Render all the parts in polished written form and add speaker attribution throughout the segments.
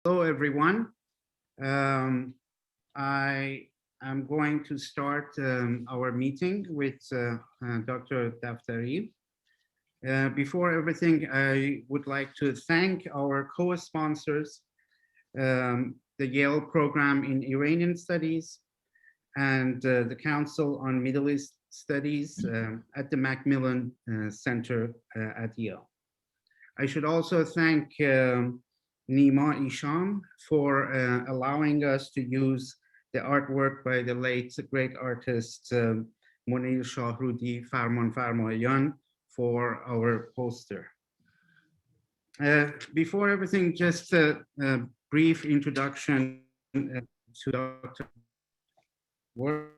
Speaker 1: Hello, everyone. Um, I am going to start our meeting with Dr. Daftari. Before everything, I would like to thank our co-sponsors, the Yale Program in Iranian Studies and the Council on Middle East Studies at the Macmillan Center at Yale. I should also thank Nima Isham for allowing us to use the artwork by the late great artist Monir Shahrudi Farman Farmayan for our poster. Before everything, just a brief introduction to Dr. Work.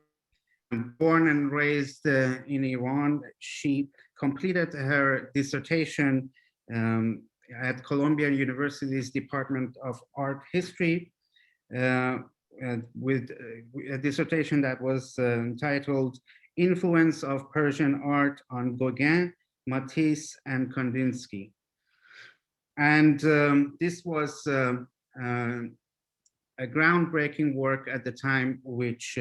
Speaker 1: Born and raised in Iran, she completed her dissertation um, at Columbia University's Department of Art History with a dissertation that was entitled Influence of Persian Art on Gauguin, Matisse, and Kandinsky. And this was a groundbreaking work at the time, which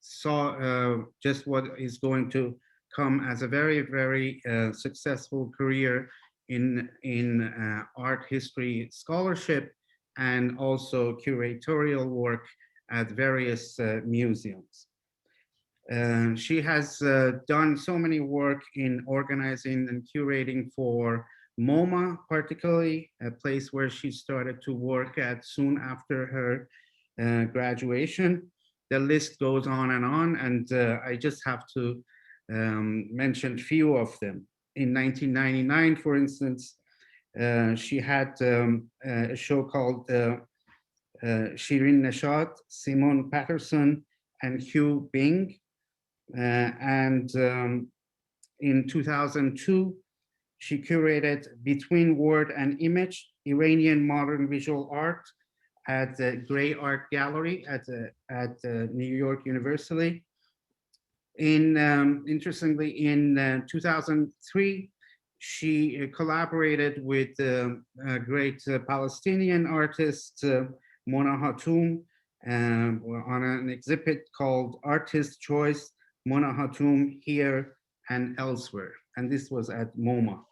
Speaker 1: saw just what is going to come as a very, very successful career in art history scholarship and also curatorial work at various museums. She has done so many work in organizing and curating for MoMA, particularly a place where she started to work at soon after her graduation. The list goes on, and I just have to mention few of them. In 1999, for instance, she had a show called Shirin Neshat, Simon Patterson, and Hugh Bing. And in 2002, she curated Between Word and Image, Iranian Modern Visual Art at the Gray Art Gallery at New York University. Interestingly, in 2003, she collaborated with great Palestinian artist Mona Hatoum on an exhibit called Artist Choice, Mona Hatoum Here and Elsewhere. And this was at MoMA.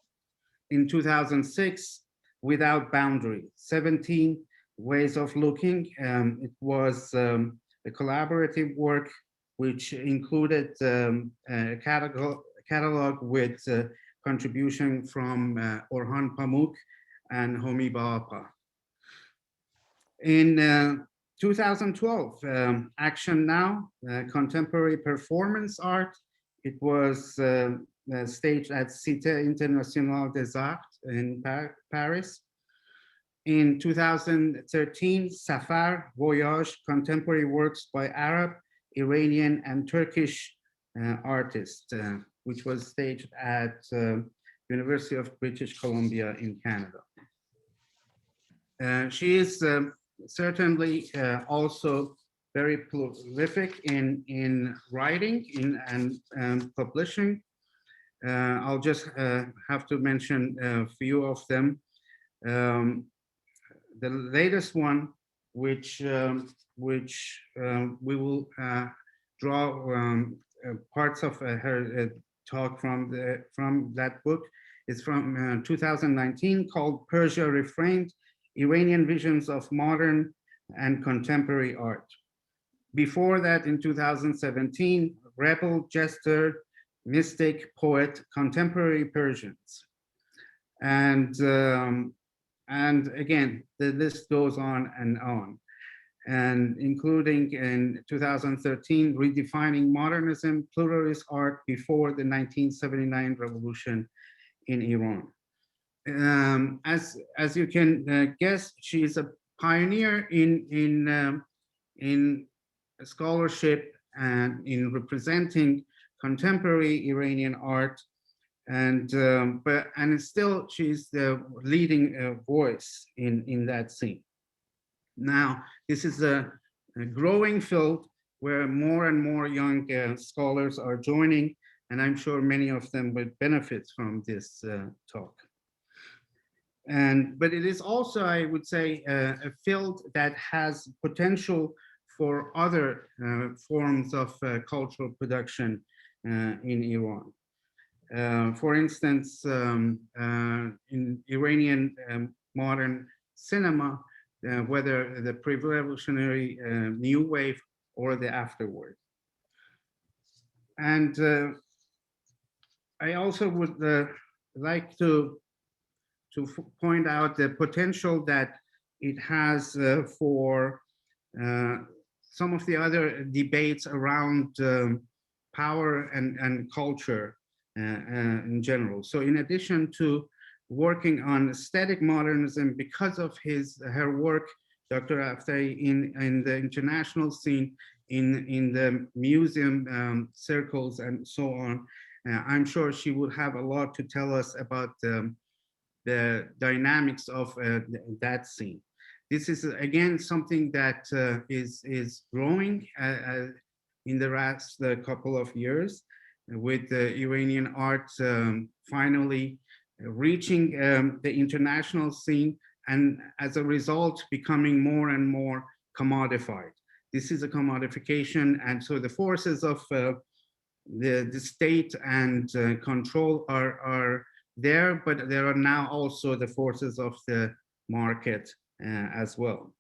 Speaker 1: In 2006, Without Boundary, 17 Ways of Looking. It was a collaborative work which included a catalog with contribution from Orhan Pamuk and Homi Bapa. In 2012, Action Now, Contemporary Performance Art. It was staged at Cité Internationale des Arts in Paris. In 2013, Safar, Voyage, Contemporary Works by Arab, Iranian, and Turkish artists, which was staged at University of British Columbia in Canada. She is certainly also very prolific in writing and publishing. I'll just have to mention a few of them. The latest one, which we will draw parts of her talk from that book, is from 2019, called Persia Reframed: Iranian Visions of Modern and Contemporary Art. Before that, in 2017, Rebel, Jester, Mystic, Poet, Contemporary Persians. And again, the list goes on, and including in 2013, Redefining Modernism, Pluralist Art Before the 1979 Revolution in Iran. As you can guess, she is a pioneer in scholarship and in representing contemporary Iranian art, and still she's the leading voice in that scene. Now, this is a growing field where more and more young scholars are joining, and I'm sure many of them would benefit from this talk. But it is also, I would say, a field that has potential for other forms of cultural production in Iran. For instance, in Iranian modern cinema, whether the pre-revolutionary new wave or the afterward. And I also would like to point out the potential that it has for some of the other debates around power and culture in general. So in addition to working on aesthetic modernism, because of her work, Dr. Daftari, in the international scene, in the museum circles and so on, I'm sure she would have a lot to tell us about the dynamics of that scene. This is again something that is growing in the last couple of years, with Iranian art finally reaching the international scene, and as a result becoming more and more commodified. This is a commodification, and so the forces of the state and control are there, but there are now also the forces of the market as well.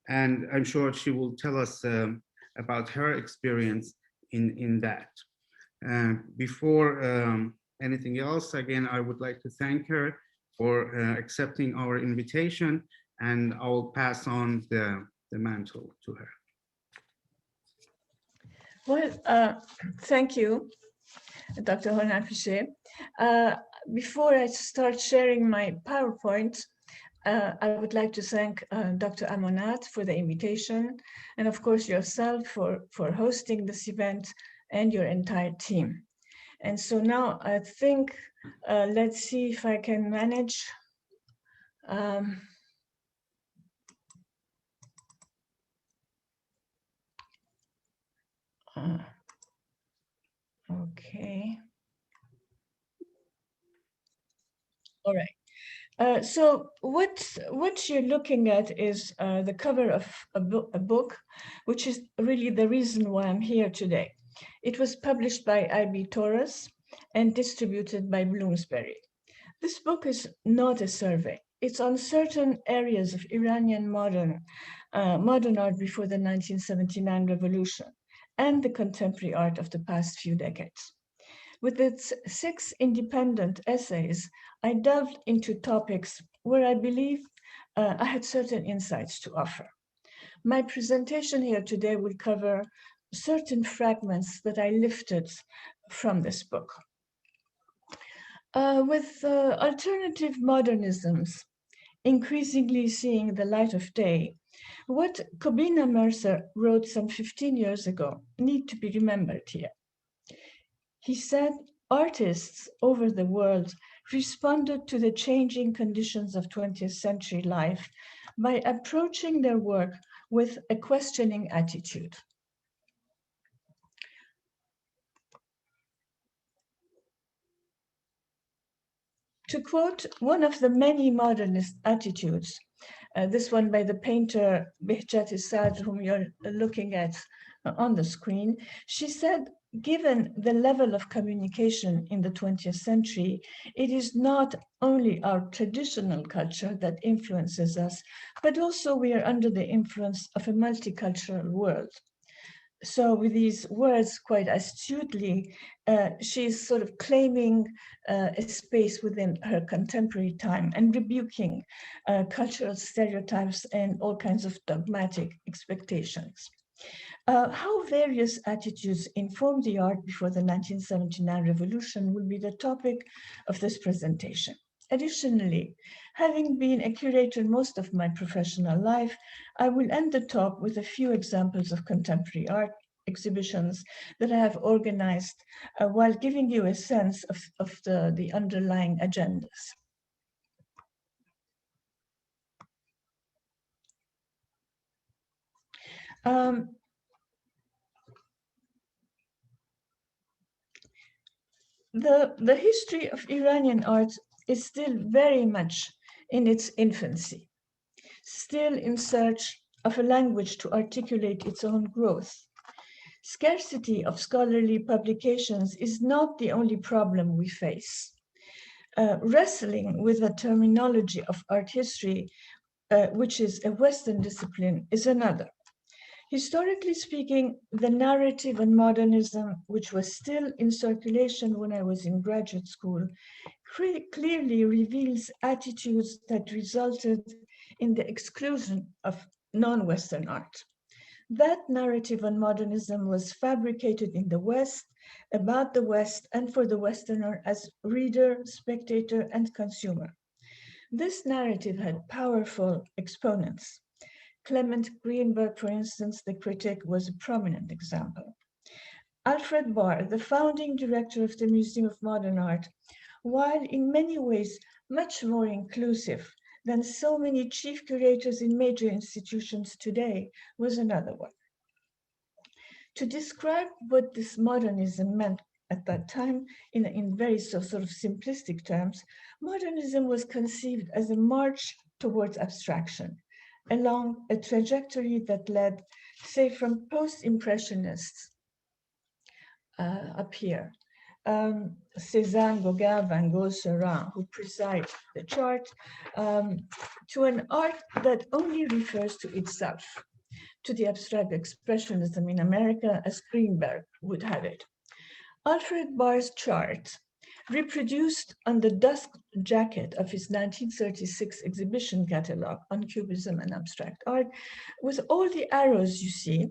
Speaker 1: And I'm sure she will tell us about her experience in that. Before anything else, again, I would like to thank her for accepting our invitation, and I'll pass on the mantle to her.
Speaker 2: Well, thank you, Dr. Honafishe. Before I start sharing my PowerPoint, I would like to thank Dr. Amonat for the invitation, and of course yourself for hosting this event, and your entire team. And so now I think, let's see if I can manage. Okay. All right. So what you're looking at is the cover of a book, which is really the reason why I'm here today. It was published by IB Tauris and distributed by Bloomsbury. This book is not a survey. It's on certain areas of Iranian modern art before the 1979 revolution and the contemporary art of the past few decades. With its 6 independent essays, I delved into topics where I believe I had certain insights to offer. My presentation here today will cover certain fragments that I lifted from this book. With alternative modernisms increasingly seeing the light of day, what Kobina Mercer wrote some 15 years ago need to be remembered here. He said, artists over the world responded to the changing conditions of 20th century life by approaching their work with a questioning attitude. To quote one of the many modernist attitudes, this one by the painter Behjat Saad, whom you're looking at on the screen, she said, given the level of communication in the 20th century, it is not only our traditional culture that influences us, but also we are under the influence of a multicultural world. So with these words quite astutely, she's sort of claiming a space within her contemporary time and rebuking cultural stereotypes and all kinds of dogmatic expectations. How various attitudes informed the art before the 1979 revolution will be the topic of this presentation. Additionally, having been a curator most of my professional life, I will end the talk with a few examples of contemporary art exhibitions that I have organized while giving you a sense of the underlying agendas. The history of Iranian art is still very much in its infancy, still in search of a language to articulate its own growth. Scarcity of scholarly publications is not the only problem we face. Wrestling with the terminology of art history, which is a Western discipline, is another. Historically speaking, the narrative on modernism, which was still in circulation when I was in graduate school, clearly reveals attitudes that resulted in the exclusion of non-Western art. That narrative on modernism was fabricated in the West, about the West, and for the Westerner as reader, spectator, and consumer. This narrative had powerful exponents. Clement Greenberg, for instance, the critic, was a prominent example. Alfred Barr, the founding director of the Museum of Modern Art, while in many ways much more inclusive than so many chief curators in major institutions today, was another one. To describe what this modernism meant at that time in very sort of simplistic terms, modernism was conceived as a march towards abstraction, along a trajectory that led, say, from post-impressionists up here, Cézanne, Gauguin, Van Gogh, Seurat, who preside the chart, to an art that only refers to itself, to the abstract expressionism in America, as Greenberg would have it. Alfred Barr's chart, reproduced on the dust jacket of his 1936 exhibition catalog on Cubism and abstract art, with all the arrows you see,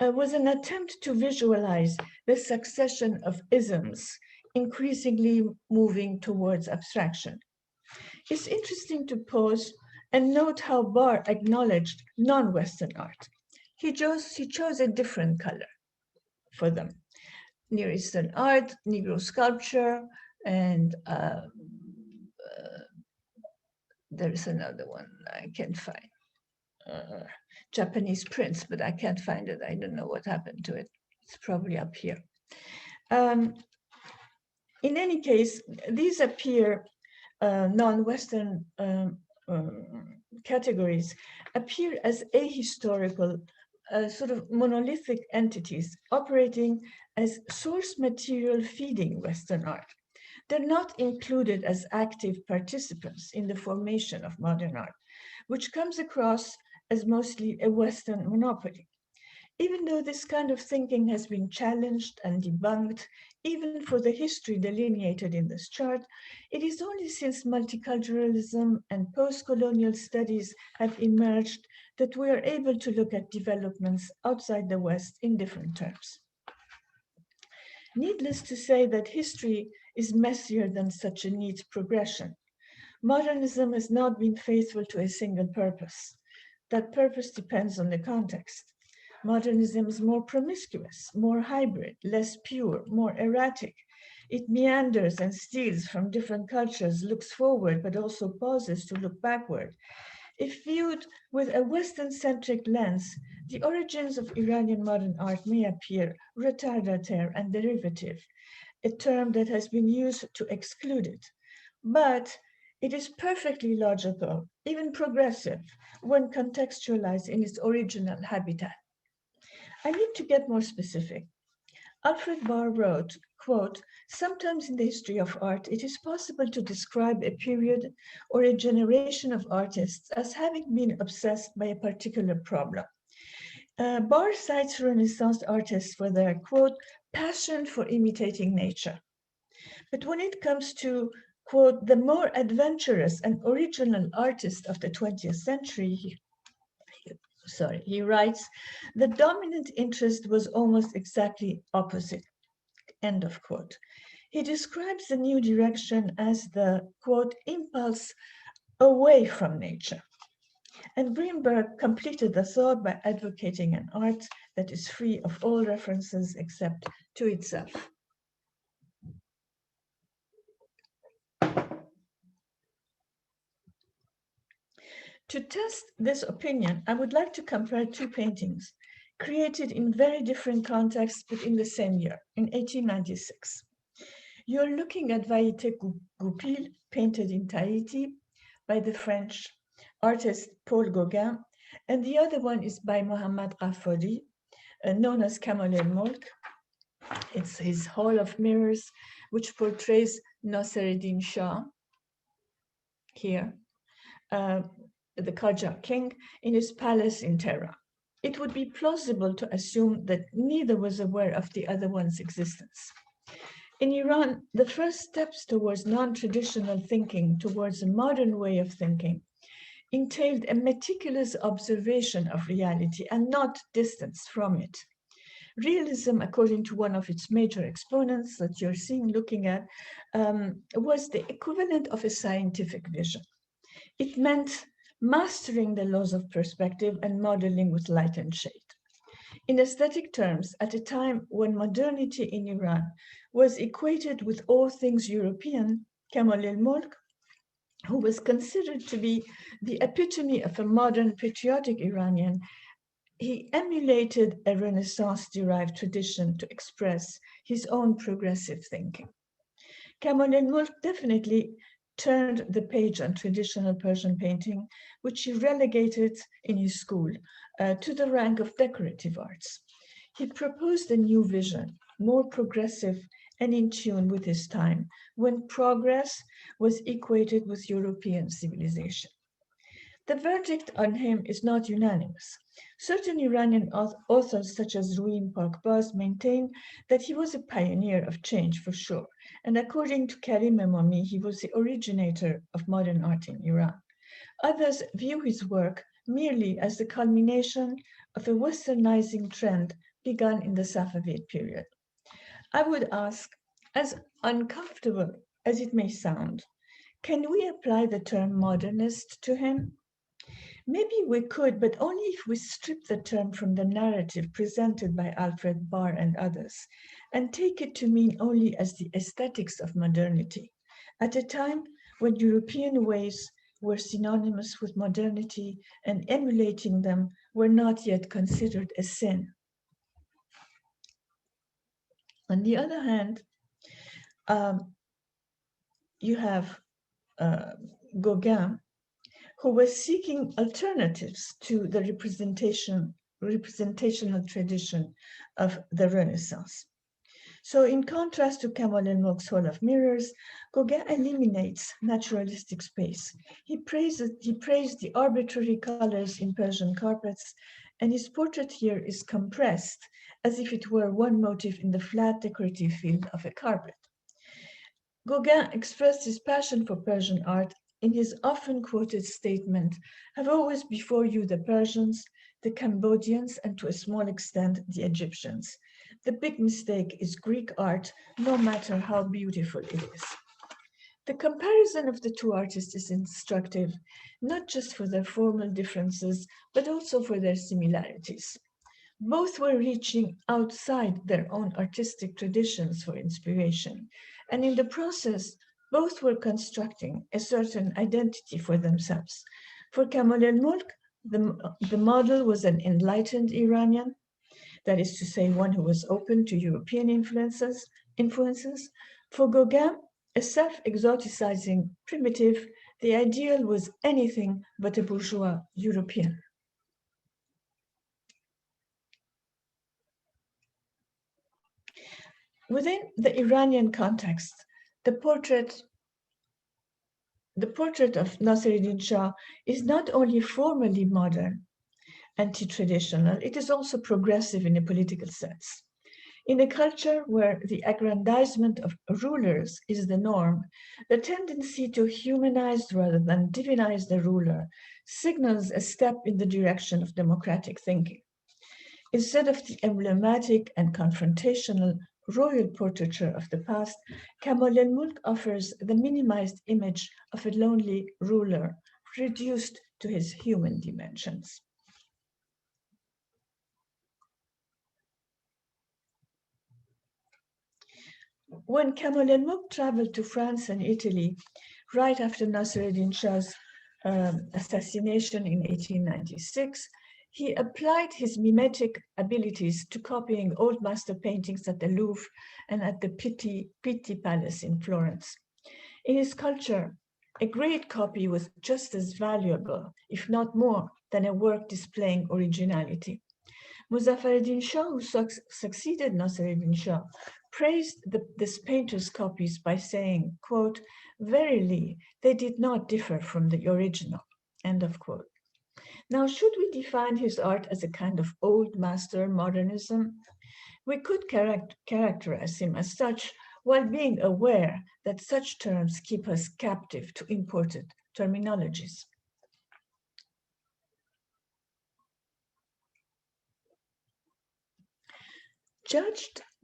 Speaker 2: was an attempt to visualize the succession of isms increasingly moving towards abstraction. It's interesting to pause and note how Barr acknowledged non-Western art. He chose a different color for them. Near Eastern art, Negro sculpture, and there is another one I can't find. Japanese prints, but I can't find it. I don't know what happened to it. It's probably up here. In any case, these appear non-Western categories appear as ahistorical, sort of monolithic entities operating as source material feeding Western art. They're not included as active participants in the formation of modern art, which comes across as mostly a Western monopoly. Even though this kind of thinking has been challenged and debunked, even for the history delineated in this chart, it is only since multiculturalism and post-colonial studies have emerged that we are able to look at developments outside the West in different terms. Needless to say that history is messier than such a neat progression. Modernism has not been faithful to a single purpose. That purpose depends on the context. Modernism is more promiscuous, more hybrid, less pure, more erratic. It meanders and steals from different cultures, looks forward, but also pauses to look backward. If viewed with a Western-centric lens, the origins of Iranian modern art may appear retardataire and derivative, a term that has been used to exclude it. But it is perfectly logical, even progressive, when contextualized in its original habitat. I need to get more specific. Alfred Barr wrote, quote, "Sometimes in the history of art, it is possible to describe a period or a generation of artists as having been obsessed by a particular problem." Barr cites Renaissance artists for their, quote, "passion for imitating nature." But when it comes to, quote, "the more adventurous and original artist of the 20th century," he writes, "the dominant interest was almost exactly opposite," end of quote. He describes the new direction as the, quote, "impulse away from nature." And Greenberg completed the thought by advocating an art that is free of all references except to itself. To test this opinion, I would like to compare two paintings created in very different contexts, but in the same year, in 1896. You're looking at Vaïté Goupil, painted in Tahiti by the French artist Paul Gauguin, and the other one is by Mohammad Ghaffari, known as Kamal el-Mulk. It's his Hall of Mirrors, which portrays Nassereddin Shah here, the Qajar king, in his palace in Tehran. It would be plausible to assume that neither was aware of the other one's existence. In Iran, the first steps towards non-traditional thinking, towards a modern way of thinking, entailed a meticulous observation of reality and not distance from it. Realism, according to one of its major exponents that you're looking at, was the equivalent of a scientific vision. It meant mastering the laws of perspective and modeling with light and shade. In aesthetic terms, at a time when modernity in Iran was equated with all things European, Kamal el-Mulk, who was considered to be the epitome of a modern patriotic Iranian, he emulated a Renaissance-derived tradition to express his own progressive thinking. Kamal el-Mulk definitely turned the page on traditional Persian painting, which he relegated in his school to the rank of decorative arts. He proposed a new vision, more progressive and in tune with his time, when progress was equated with European civilization. The verdict on him is not unanimous. Certain Iranian authors, such as Ruin Parkbaz, maintain that he was a pioneer of change for sure, and according to Karim Emami, he was the originator of modern art in Iran. Others view his work merely as the culmination of a westernizing trend begun in the Safavid period. I would ask, as uncomfortable as it may sound, can we apply the term modernist to him? Maybe we could, but only if we strip the term from the narrative presented by Alfred Barr and others, and take it to mean only as the aesthetics of modernity, at a time when European ways were synonymous with modernity and emulating them were not yet considered a sin. On the other hand, you have Gauguin, who was seeking alternatives to the representational tradition of the Renaissance. So in contrast to Kamal el-Mulk's Hall of Mirrors, Gauguin eliminates naturalistic space. He praised the arbitrary colors in Persian carpets, and his portrait here is compressed as if it were one motif in the flat decorative field of a carpet. Gauguin expressed his passion for Persian art in his often quoted statement, "Have always before you the Persians, the Cambodians, and to a small extent the Egyptians. The big mistake is Greek art, no matter how beautiful it is." The comparison of the two artists is instructive, not just for their formal differences, but also for their similarities. Both were reaching outside their own artistic traditions for inspiration, and in the process, both were constructing a certain identity for themselves. For Kamal el-Mulk, the model was an enlightened Iranian, that is to say, one who was open to European influences. For Gauguin, a self-exoticizing primitive, the ideal was anything but a bourgeois European. Within the Iranian context, the portrait of Nassereddin Shah is not only formally modern, anti-traditional, it is also progressive in a political sense. In a culture where the aggrandizement of rulers is the norm, the tendency to humanize rather than divinize the ruler signals a step in the direction of democratic thinking. Instead of the emblematic and confrontational royal portraiture of the past, Kamal el-Mulk offers the minimized image of a lonely ruler reduced to his human dimensions. When Kamal el-Mulk traveled to France and Italy right after Nassereddin Shah's assassination in 1896, he applied his mimetic abilities to copying old master paintings at the Louvre and at the Pitti Palace in Florence. In his culture, a great copy was just as valuable, if not more, than a work displaying originality. Muzaffareddin Shah, who succeeded Nassereddin Shah, praised this painter's copies by saying, quote, "Verily, they did not differ from the original," end of quote. Now, should we define his art as a kind of old master modernism? We could characterize him as such while being aware that such terms keep us captive to imported terminologies.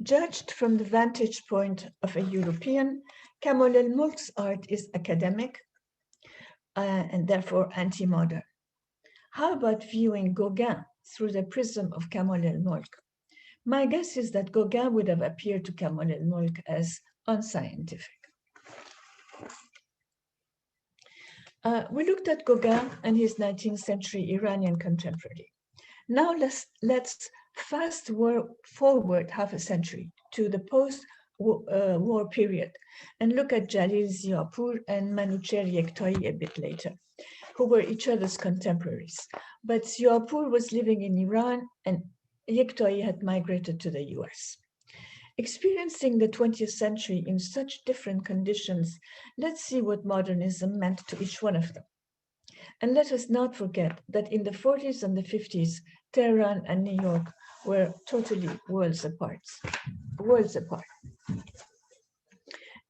Speaker 2: Judged from the vantage point of a European, Kamal el-Mulk's art is academic and therefore anti-modern. How about viewing Gauguin through the prism of Kamal el-Mulk? My guess is that Gauguin would have appeared to Kamal el-Mulk as unscientific. We looked at Gauguin and his 19th century Iranian contemporary. Now let's fast forward half a century to the post-war period and look at Jalil Ziapour and Manucher Yektai a bit later, who were each other's contemporaries. But Ziapour was living in Iran and Yektai had migrated to the US. Experiencing the 20th century in such different conditions, let's see what modernism meant to each one of them. And let us not forget that in the 40s and the 50s, Tehran and New York were totally worlds apart.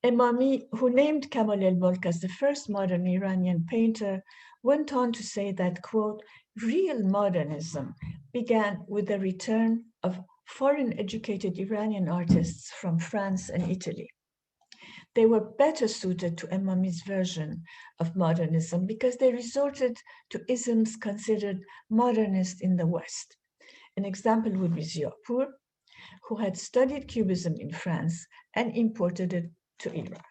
Speaker 2: Emami, who named Kamal el-Mulk as the first modern Iranian painter, went on to say that, quote, "Real modernism began with the return of foreign-educated Iranian artists from France and Italy. They were better suited to Emami's version of modernism because they resorted to isms considered modernist in the West. An example would be Ziapour, who had studied Cubism in France and imported it to Iran.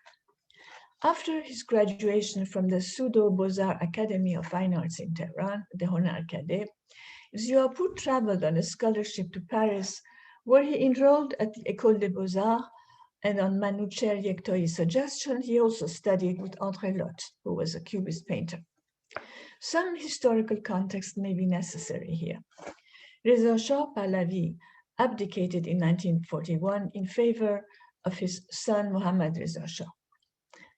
Speaker 2: After his graduation from the Pseudo-Beaux-Arts Academy of Fine Arts in Tehran, the Honarkadeh, Ziapour traveled on a scholarship to Paris, where he enrolled at the École des Beaux-Arts, and on Manucher Yektai's suggestion, he also studied with André Lotte, who was a Cubist painter. Some historical context may be necessary here. Reza Shah Pahlavi abdicated in 1941 in favor of his son Mohammad Reza Shah.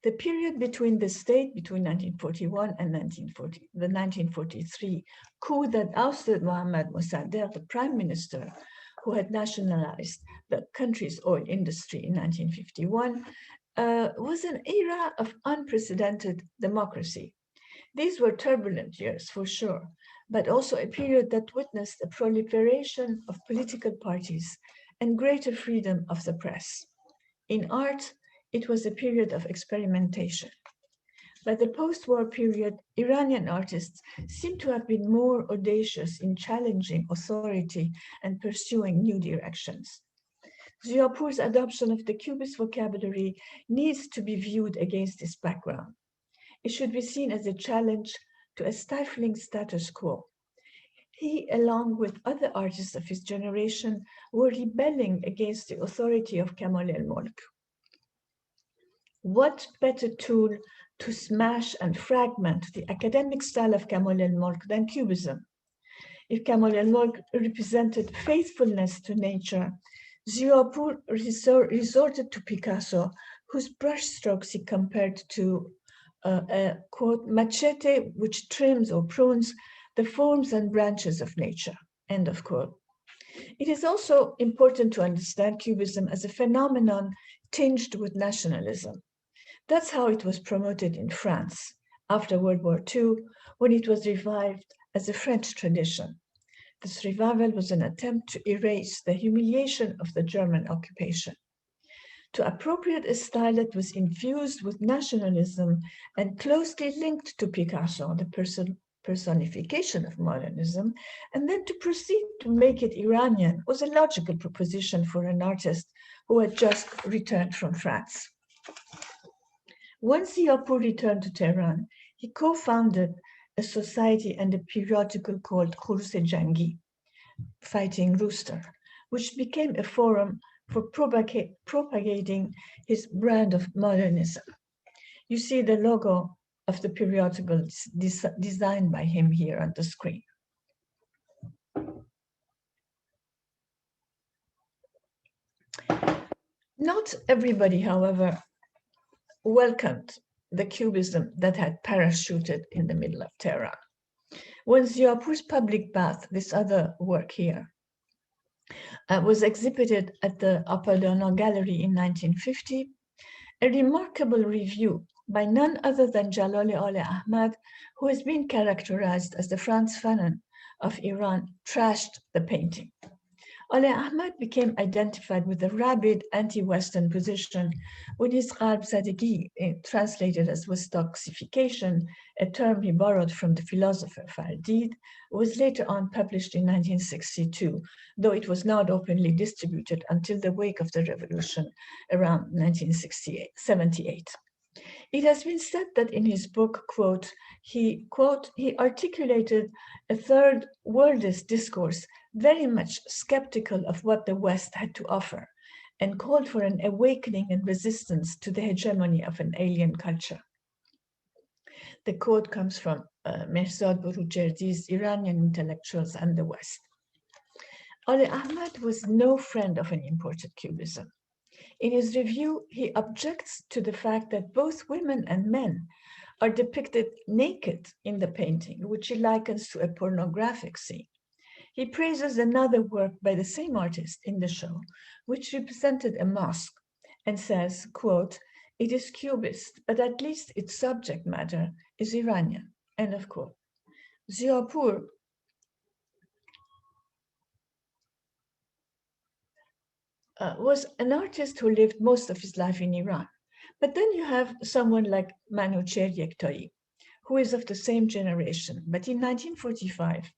Speaker 2: The period between the state, between 1941 and the 1943 coup that ousted Mohammad Mossadegh, the prime minister, who had nationalized the country's oil industry in 1951, was an era of unprecedented democracy. These were turbulent years, for sure, but also a period that witnessed a proliferation of political parties and greater freedom of the press. In art, it was a period of experimentation. By the post-war period, Iranian artists seem to have been more audacious in challenging authority and pursuing new directions. Ziapour's adoption of the Cubist vocabulary needs to be viewed against this background. It should be seen as a challenge to a stifling status quo. He, along with other artists of his generation, were rebelling against the authority of Kamal el-Mulk. What better tool to smash and fragment the academic style of Kamal el-Mulk than Cubism? If Kamal el-Mulk represented faithfulness to nature, Ziapour resorted to Picasso, whose brushstrokes he compared to a, quote, machete which trims or prunes the forms and branches of nature, end of quote. It is also important to understand Cubism as a phenomenon tinged with nationalism. That's how it was promoted in France after World War II, when it was revived as a French tradition. This revival was an attempt to erase the humiliation of the German occupation, to appropriate a style that was infused with nationalism and closely linked to Picasso, the personification of modernism, and then to proceed to make it Iranian was a logical proposition for an artist who had just returned from France. Once Ziapour returned to Tehran, he co-founded a society and a periodical called Khurus Jangi, Fighting Rooster, which became a forum for propagating his brand of modernism. You see the logo of the periodical designed by him here on the screen. Not everybody, however, welcomed the cubism that had parachuted in the middle of Tehran. When Ziapour's public bath, this other work here, was exhibited at the Apollon Gallery in 1950, a remarkable review by none other than Jalal Ali Ahmad, who has been characterized as the Frantz Fanon of Iran, trashed the painting. Ali Ahmad became identified with a rabid anti-Western position when his Gharbzadegi, translated as Westoxification, a term he borrowed from the philosopher Fardid, was later on published in 1962, though it was not openly distributed until the wake of the revolution around 1978. It has been said that in his book, he articulated a third worldist discourse very much skeptical of what the West had to offer and called for an awakening and resistance to the hegemony of an alien culture. The quote comes from Mehrzad Borujerdi's Iranian Intellectuals and the West. Ali Ahmad was no friend of an imported cubism. In his review, he objects to the fact that both women and men are depicted naked in the painting, which he likens to a pornographic scene. He praises another work by the same artist in the show, which represented a mosque, and says, quote, "It is cubist, but at least its subject matter is Iranian," end of quote. Ziapour was an artist who lived most of his life in Iran. But then you have someone like Manucher Yektai, who is of the same generation, but in 1945,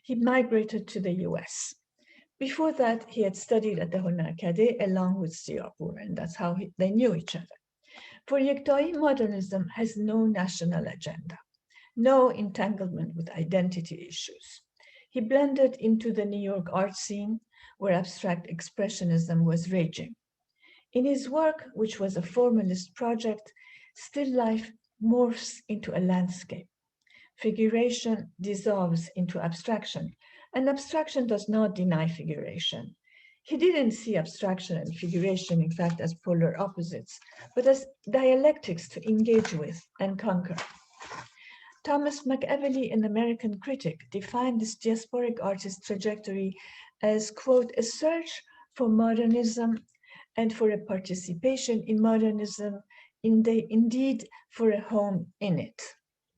Speaker 2: he migrated to the US. Before that, he had studied at the Hunarkadeh along with Ziapour, and that's how they knew each other. For Yektai, modernism has no national agenda, no entanglement with identity issues. He blended into the New York art scene where abstract expressionism was raging. In his work, which was a formalist project, still life morphs into a landscape. Figuration dissolves into abstraction, and abstraction does not deny figuration. He didn't see abstraction and figuration, in fact, as polar opposites, but as dialectics to engage with and conquer. Thomas McEvely, an American critic, defined this diasporic artist's trajectory as, quote, "a search for modernism and for a participation in modernism, indeed for a home in it,"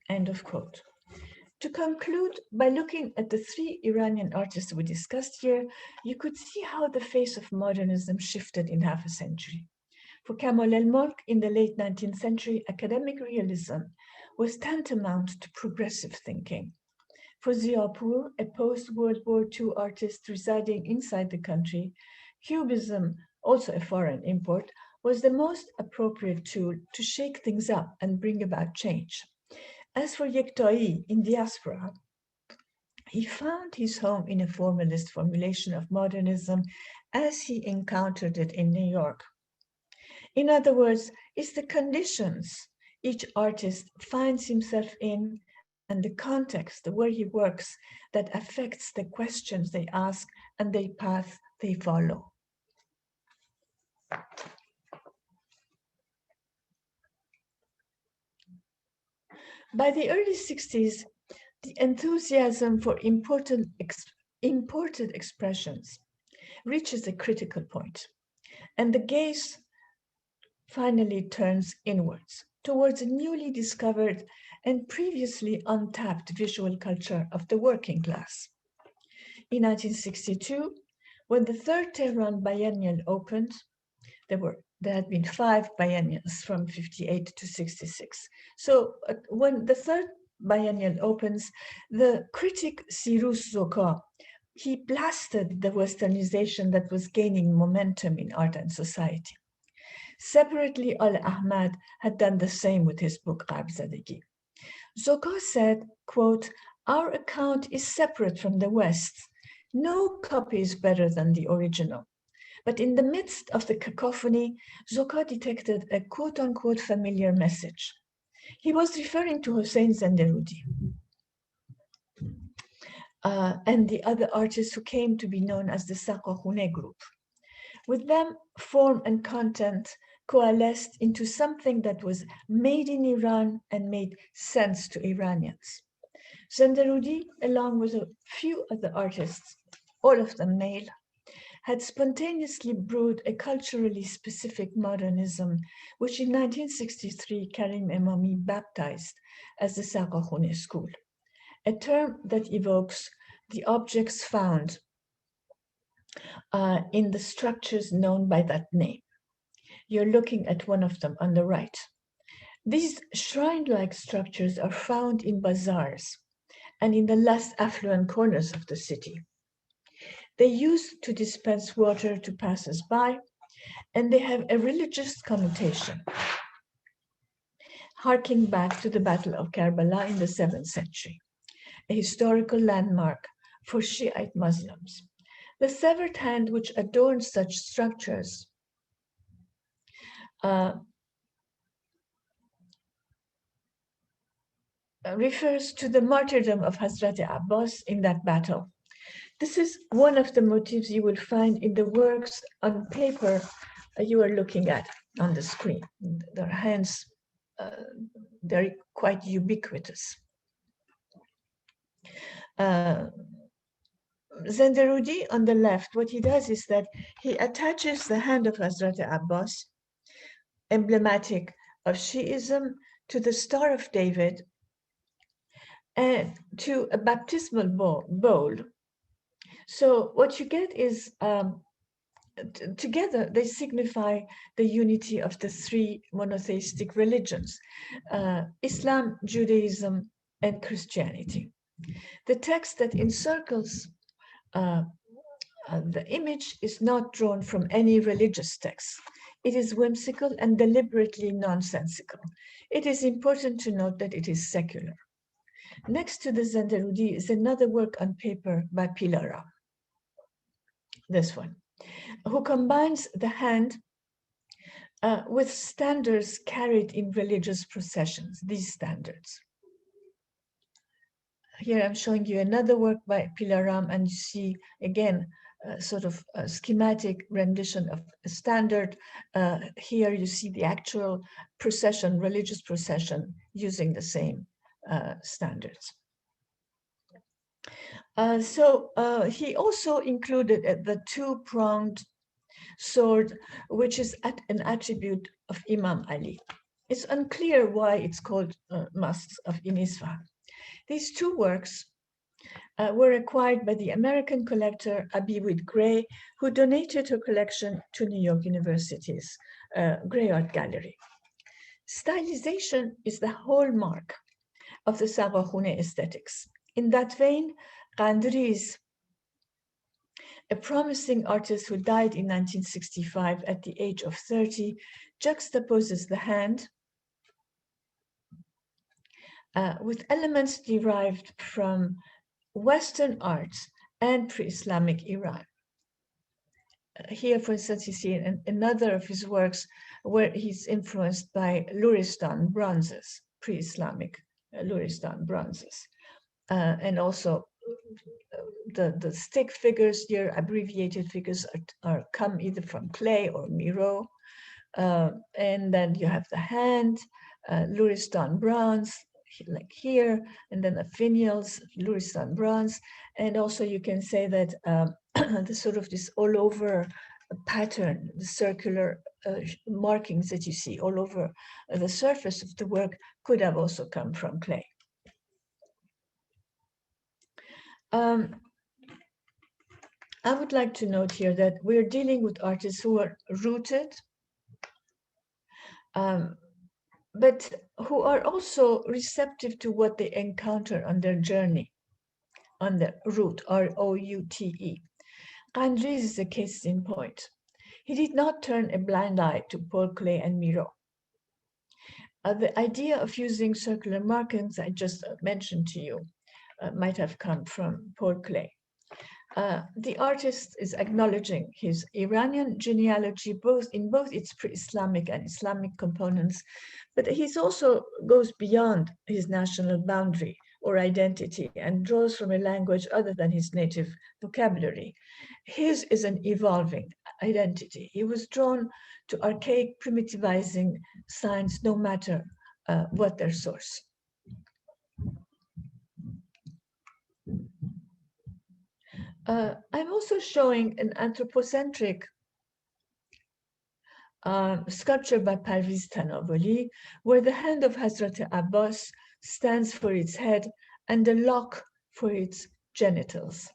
Speaker 2: end of quote. To conclude, by looking at the three Iranian artists we discussed here, you could see how the face of modernism shifted in half a century. For Kamal el-Mulk, in the late 19th century, academic realism was tantamount to progressive thinking. For Ziapour, a post-World War II artist residing inside the country, Cubism, also a foreign import, was the most appropriate tool to shake things up and bring about change. As for Yektai in diaspora, he found his home in a formalist formulation of modernism as he encountered it in New York. In other words, it's the conditions each artist finds himself in and the context where he works that affects the questions they ask and the path they follow. By the early 60s, the enthusiasm for imported expressions reaches a critical point, and the gaze finally turns inwards towards a newly discovered and previously untapped visual culture of the working class. In 1962, when the third Tehran biennial opened, there had been 5 biennials from 58 to 66. So when the third biennial opens, the critic Sirus Zoka, he blasted the westernization that was gaining momentum in art and society. Separately, Al Ahmad had done the same with his book Gharbzadegi. Zoka said, quote, "Our account is separate from the West. No copy is better than the original." But in the midst of the cacophony, Zoka detected a quote-unquote familiar message. He was referring to Hossein Zenderoudi and the other artists who came to be known as the Saqaqoune group. With them, form and content coalesced into something that was made in Iran and made sense to Iranians. Zenderoudi, along with a few other artists, all of them male, had spontaneously brewed a culturally specific modernism, which in 1963 Karim Emami baptized as the Saqaqoune school, a term that evokes the objects found in the structures known by that name. You're looking at one of them on the right. These shrine-like structures are found in bazaars and in the less affluent corners of the city. They used to dispense water to passers-by, and they have a religious connotation, harking back to the Battle of Karbala in the 7th century, a historical landmark for Shiite Muslims. The severed hand which adorns such structures refers to the martyrdom of Hazrat Abbas in that battle. This is one of the motifs you will find in the works on paper you are looking at on the screen. Their hands, they're quite ubiquitous. Zenderoudi on the left, what he does is that he attaches the hand of Hazrat Abbas, emblematic of Shiism, to the Star of David and to a baptismal bowl. So what you get is together they signify the unity of the three monotheistic religions, Islam, Judaism, and Christianity. The text that encircles the image is not drawn from any religious text. It is whimsical and deliberately nonsensical. It is important to note that it is secular. Next to the Zenderoudi is another work on paper by Pilara, this one, who combines the hand with standards carried in religious processions, these standards. Here I'm showing you another work by Pilaram, and you see again sort of a schematic rendition of a standard. Here you see the actual procession, religious procession, using the same standards. He also included the two-pronged sword, which is an attribute of Imam Ali. It's unclear why it's called Masks of Isfahan. These two works were acquired by the American collector Abiwid Gray, who donated her collection to New York University's Gray Art Gallery. Stylization is the hallmark of the Saqaqoune aesthetics. In that vein, Qandriz, a promising artist who died in 1965 at the age of 30, juxtaposes the hand with elements derived from Western arts and pre-Islamic Iran. Here, for instance, you see another of his works where he's influenced by Luristan bronzes, pre-Islamic Luristan bronzes. And also the stick figures here, abbreviated figures, come either from clay or Miro. And then you have the hand, Luristan bronze, like here, and then the finials, Luristan bronze. And also you can say that the sort of this all over pattern, the circular markings that you see all over the surface of the work could have also come from clay. I would like to note here that we're dealing with artists who are rooted, but who are also receptive to what they encounter on their journey, on the route, R-O-U-T-E. Qandriz is a case in point. He did not turn a blind eye to Paul Klee and Miro. The idea of using circular markings I just mentioned to you might have come from Paul Klee. The artist is acknowledging his Iranian genealogy in both its pre-Islamic and Islamic components, but he also goes beyond his national boundary or identity and draws from a language other than his native vocabulary. His is an evolving identity. He was drawn to archaic, primitivizing signs, no matter what their source. I'm also showing an anthropocentric sculpture by Parviz Tanavoli, where the hand of Hazrat Abbas stands for its head and the lock for its genitals.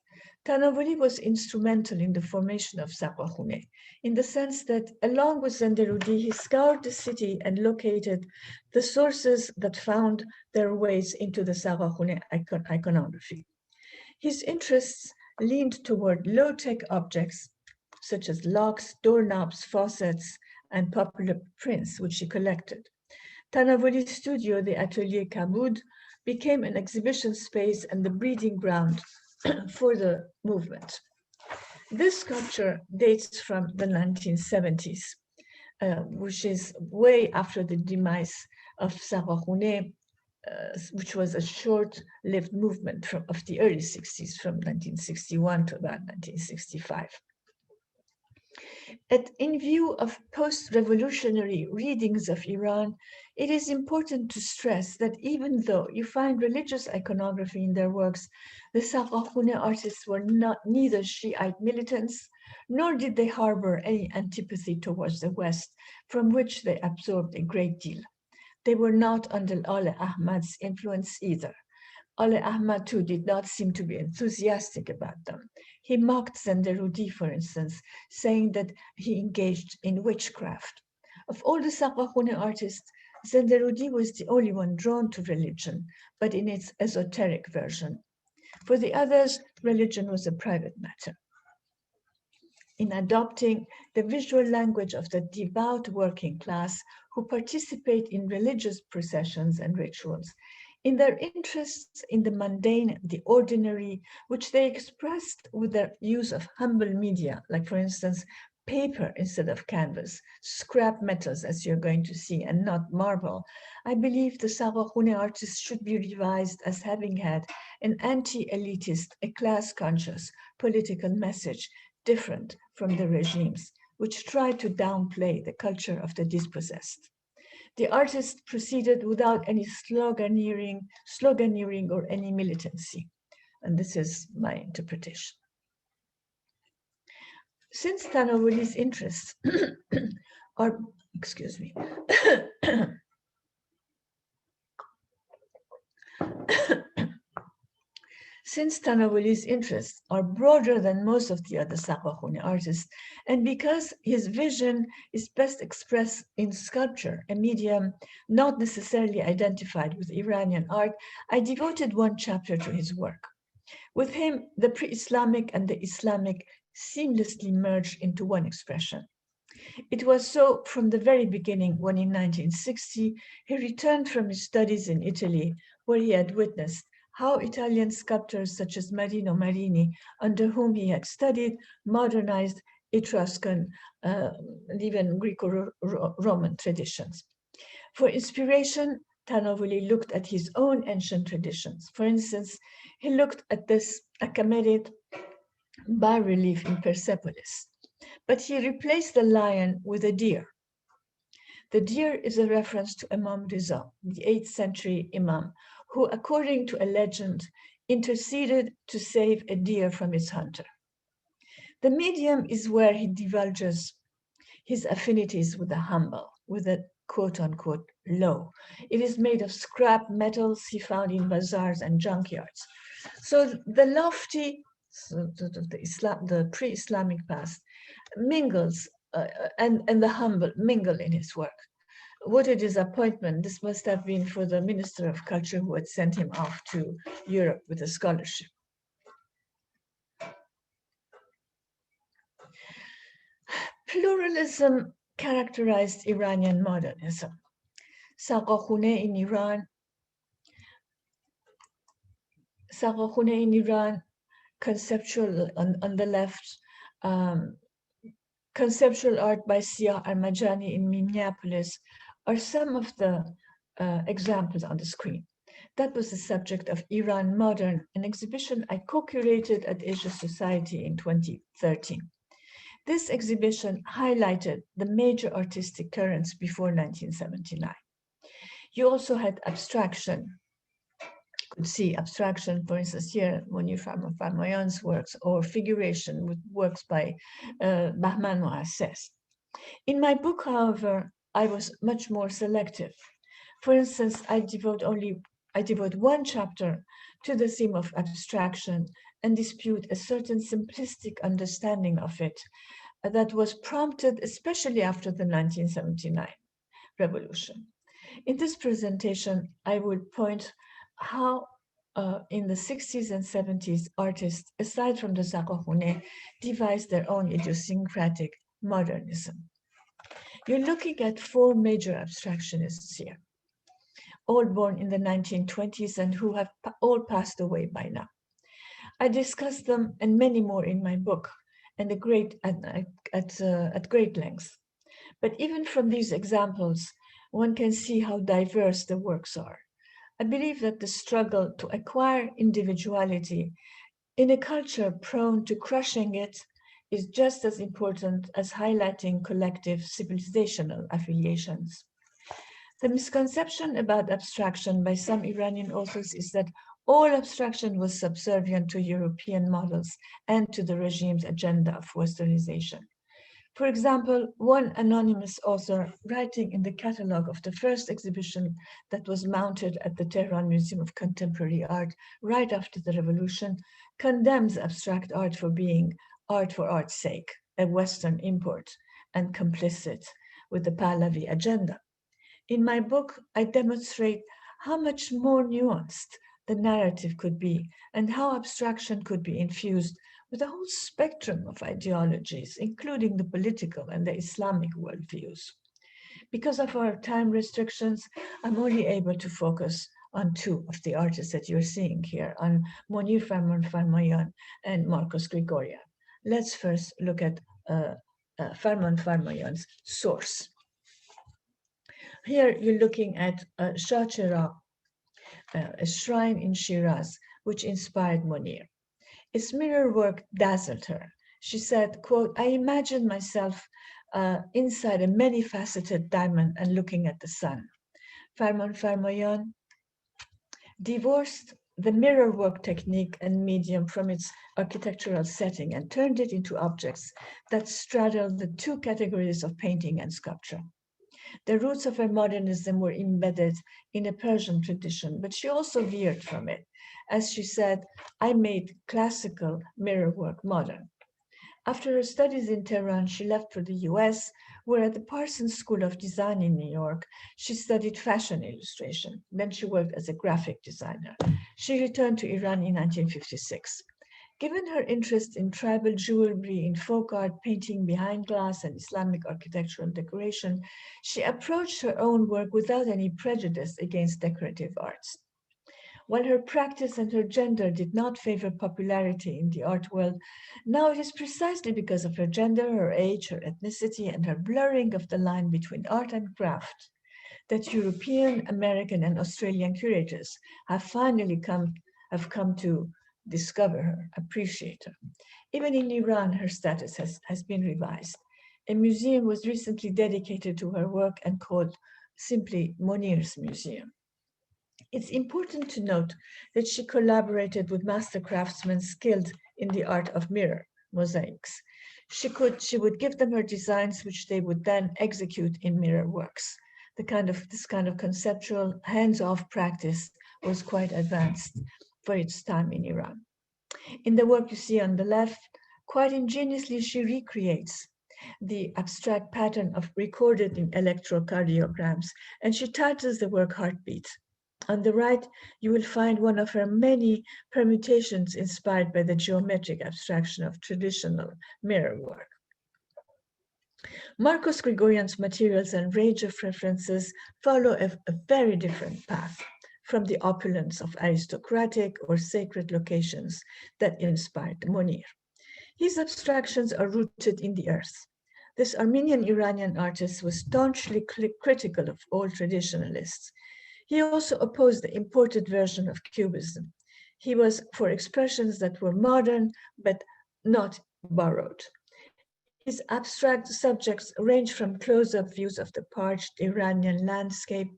Speaker 2: Tanavoli was instrumental in the formation of Sarwahune, in the sense that, along with Zenderudi, he scoured the city and located the sources that found their ways into the Sarwahune iconography. His interests leaned toward low-tech objects, such as locks, doorknobs, faucets, and popular prints, which he collected. Tanavoli's studio, the Atelier Kaboud, became an exhibition space and the breeding ground for the movement. This sculpture dates from the 1970s, which is way after the demise of Sarwahune, which was a short-lived movement of the early 60s, from 1961 to about 1965. In view of post-revolutionary readings of Iran, it is important to stress that even though you find religious iconography in their works, the Sarwahune artists were neither Shiite militants, nor did they harbor any antipathy towards the West, from which they absorbed a great deal. They were not under Ale Ahmad's influence either. Ale Ahmad too did not seem to be enthusiastic about them. He mocked Zenderudi, for instance, saying that he engaged in witchcraft. Of all the Sarwahune artists, Zenderudi was the only one drawn to religion, but in its esoteric version. For the others, religion was a private matter. In adopting the visual language of the devout working class who participate in religious processions and rituals, in their interests in the mundane, the ordinary, which they expressed with their use of humble media, like, for instance, paper instead of canvas, scrap metals, as you're going to see, and not marble, I believe the Sarwahune artists should be revised as having had an anti-elitist, a class-conscious political message different from the regimes, which tried to downplay the culture of the dispossessed. The artist proceeded without any sloganeering or any militancy. And this is my interpretation. Since Tanavoli's interests are, excuse me, since Tanavoli's interests are broader than most of the other Sarwahune artists, and because his vision is best expressed in sculpture, a medium not necessarily identified with Iranian art, I devoted one chapter to his work. With him, the pre-Islamic and the Islamic seamlessly merged into one expression. It was so from the very beginning when in 1960, he returned from his studies in Italy, where he had witnessed how Italian sculptors such as Marino Marini, under whom he had studied, modernized Etruscan and even Greco-Roman traditions. For inspiration, Tanavoli looked at his own ancient traditions. For instance, he looked at this Achaemenid bas-relief in Persepolis, but he replaced the lion with a deer. The deer is a reference to Imam Riza, the 8th century Imam, who, according to a legend, interceded to save a deer from its hunter. The medium is where he divulges his affinities with the humble, with the quote-unquote low. It is made of scrap metals he found in bazaars and junkyards. So the lofty, the pre-Islamic past mingles, and the humble mingle in his work. What a disappointment this must have been for the Minister of Culture who had sent him off to Europe with a scholarship. Pluralism characterized Iranian modernism. Saqakhune in Iran, Saqakhune in Iran, conceptual on the left, Conceptual Art by Sia Armajani in Minneapolis are some of the examples on the screen. That was the subject of Iran Modern, an exhibition I co-curated at Asia Society in 2013. This exhibition highlighted the major artistic currents before 1979. You also had abstraction. You could see abstraction, for instance, here, Monir Farmoyan's works, or figuration with works by Bahman Moasses. In my book, however, I was much more selective. For instance, I devote one chapter to the theme of abstraction and dispute a certain simplistic understanding of it that was prompted especially after the 1979 revolution. In this presentation, I will point how in the 60s and 70s, artists, aside from the Saqakhune, devised their own idiosyncratic modernism. You're looking at four major abstractionists here, all born in the 1920s and who have all passed away by now. I discuss them and many more in my book and at great length. But even from these examples, one can see how diverse the works are. I believe that the struggle to acquire individuality in a culture prone to crushing it is just as important as highlighting collective civilizational affiliations. The misconception about abstraction by some Iranian authors is that all abstraction was subservient to European models and to the regime's agenda of Westernization. For example, one anonymous author writing in the catalogue of the first exhibition that was mounted at the Tehran Museum of Contemporary Art right after the revolution condemns abstract art for being art for art's sake, a Western import, and complicit with the Pahlavi agenda. In my book, I demonstrate how much more nuanced the narrative could be and how abstraction could be infused with a whole spectrum of ideologies, including the political and the Islamic worldviews. Because of our time restrictions, I'm only able to focus on two of the artists that you're seeing here, on Monir Farmoyan and Marcos Grigorian. Let's first look at Farman Farmoyan's source. Here you're looking at Shah Cheragh, a shrine in Shiraz, which inspired Monir. Its mirror work dazzled her. She said, quote, I imagine myself inside a many-faceted diamond and looking at the sun. Farman Farmoyan divorced the mirror work technique and medium from its architectural setting and turned it into objects that straddled the two categories of painting and sculpture. The roots of her modernism were embedded in a Persian tradition, but she also veered from it. As she said, I made classical mirror work modern. After her studies in Tehran, she left for the US, where at the Parsons School of Design in New York, she studied fashion illustration. Then she worked as a graphic designer. She returned to Iran in 1956. Given her interest in tribal jewelry, in folk art, painting behind glass, and Islamic architectural decoration, she approached her own work without any prejudice against decorative arts. While her practice and her gender did not favor popularity in the art world, now it is precisely because of her gender, her age, her ethnicity, and her blurring of the line between art and craft that European, American, and Australian curators have finally come to discover her, appreciate her. Even in Iran, her status has been revised. A museum was recently dedicated to her work and called simply Monir's Museum. It's important to note that she collaborated with master craftsmen skilled in the art of mirror mosaics. She would give them her designs, which they would then execute in mirror works. This kind of conceptual hands-off practice was quite advanced for its time in Iran. In the work you see on the left, quite ingeniously she recreates the abstract pattern of recorded in electrocardiograms, and she titles the work Heartbeat. On the right, you will find one of her many permutations inspired by the geometric abstraction of traditional mirror work. Marcos Grigorian's materials and range of references follow a very different path from the opulence of aristocratic or sacred locations that inspired Monir. His abstractions are rooted in the earth. This Armenian Iranian artist was staunchly critical of old traditionalists. He also opposed the imported version of Cubism. He was for expressions that were modern but not borrowed. His abstract subjects range from close-up views of the parched Iranian landscape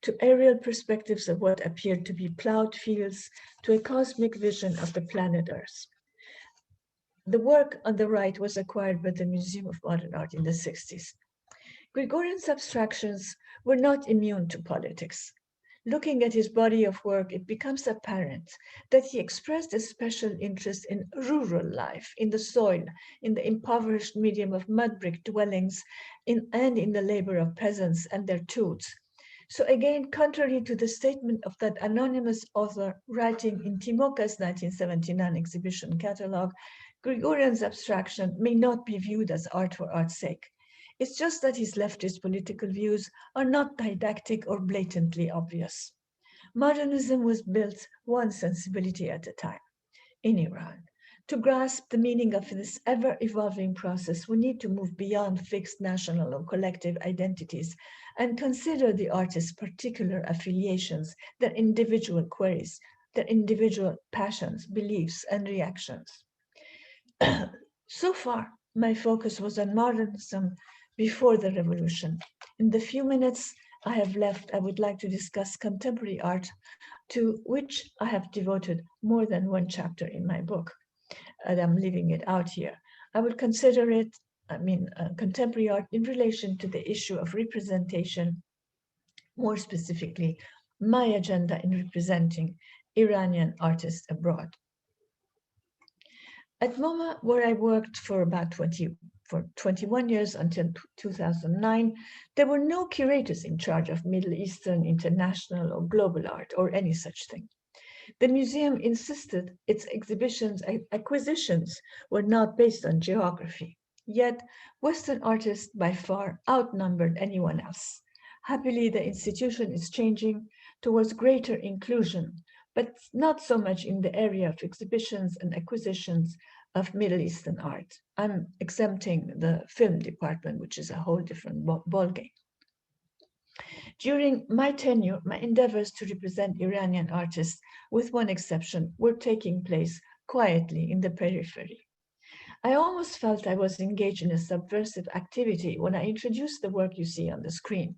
Speaker 2: to aerial perspectives of what appeared to be plowed fields to a cosmic vision of the planet Earth. The work on the right was acquired by the Museum of Modern Art in the 60s. Grigorian's abstractions were not immune to politics. Looking at his body of work, it becomes apparent that he expressed a special interest in rural life, in the soil, in the impoverished medium of mud brick dwellings, and in the labor of peasants and their tools. So again, contrary to the statement of that anonymous author writing in Timoka's 1979 exhibition catalog, Grigorian's abstraction may not be viewed as art for art's sake. It's just that his leftist political views are not didactic or blatantly obvious. Modernism was built one sensibility at a time in Iran. To grasp the meaning of this ever-evolving process, we need to move beyond fixed national or collective identities and consider the artist's particular affiliations, their individual queries, their individual passions, beliefs, and reactions. So far, my focus was on modernism before the revolution. In the few minutes I have left, I would like to discuss contemporary art, to which I have devoted more than one chapter in my book, and I'm leaving it out here. I would consider it, contemporary art in relation to the issue of representation, more specifically, my agenda in representing Iranian artists abroad. At MoMA, where I worked for about 21 years until 2009, there were no curators in charge of Middle Eastern, international, or global art, or any such thing. The museum insisted its acquisitions were not based on geography. Yet, Western artists by far outnumbered anyone else. Happily, the institution is changing towards greater inclusion, but not so much in the area of exhibitions and acquisitions of Middle Eastern art. I'm exempting the film department, which is a whole different ballgame. During my tenure, my endeavors to represent Iranian artists, with one exception, were taking place quietly in the periphery. I almost felt I was engaged in a subversive activity when I introduced the work you see on the screen,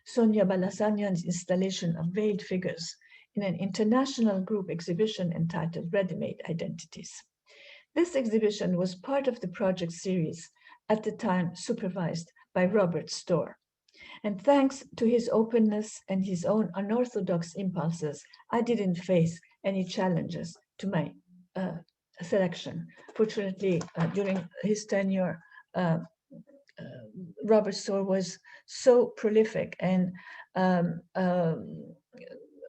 Speaker 2: Sonia Balasanian's installation of veiled figures in an international group exhibition entitled Ready-Made Identities. This exhibition was part of the project series, at the time supervised by Robert Storr. And thanks to his openness and his own unorthodox impulses, I didn't face any challenges to my selection. Fortunately, during his tenure, Robert Storr was so prolific and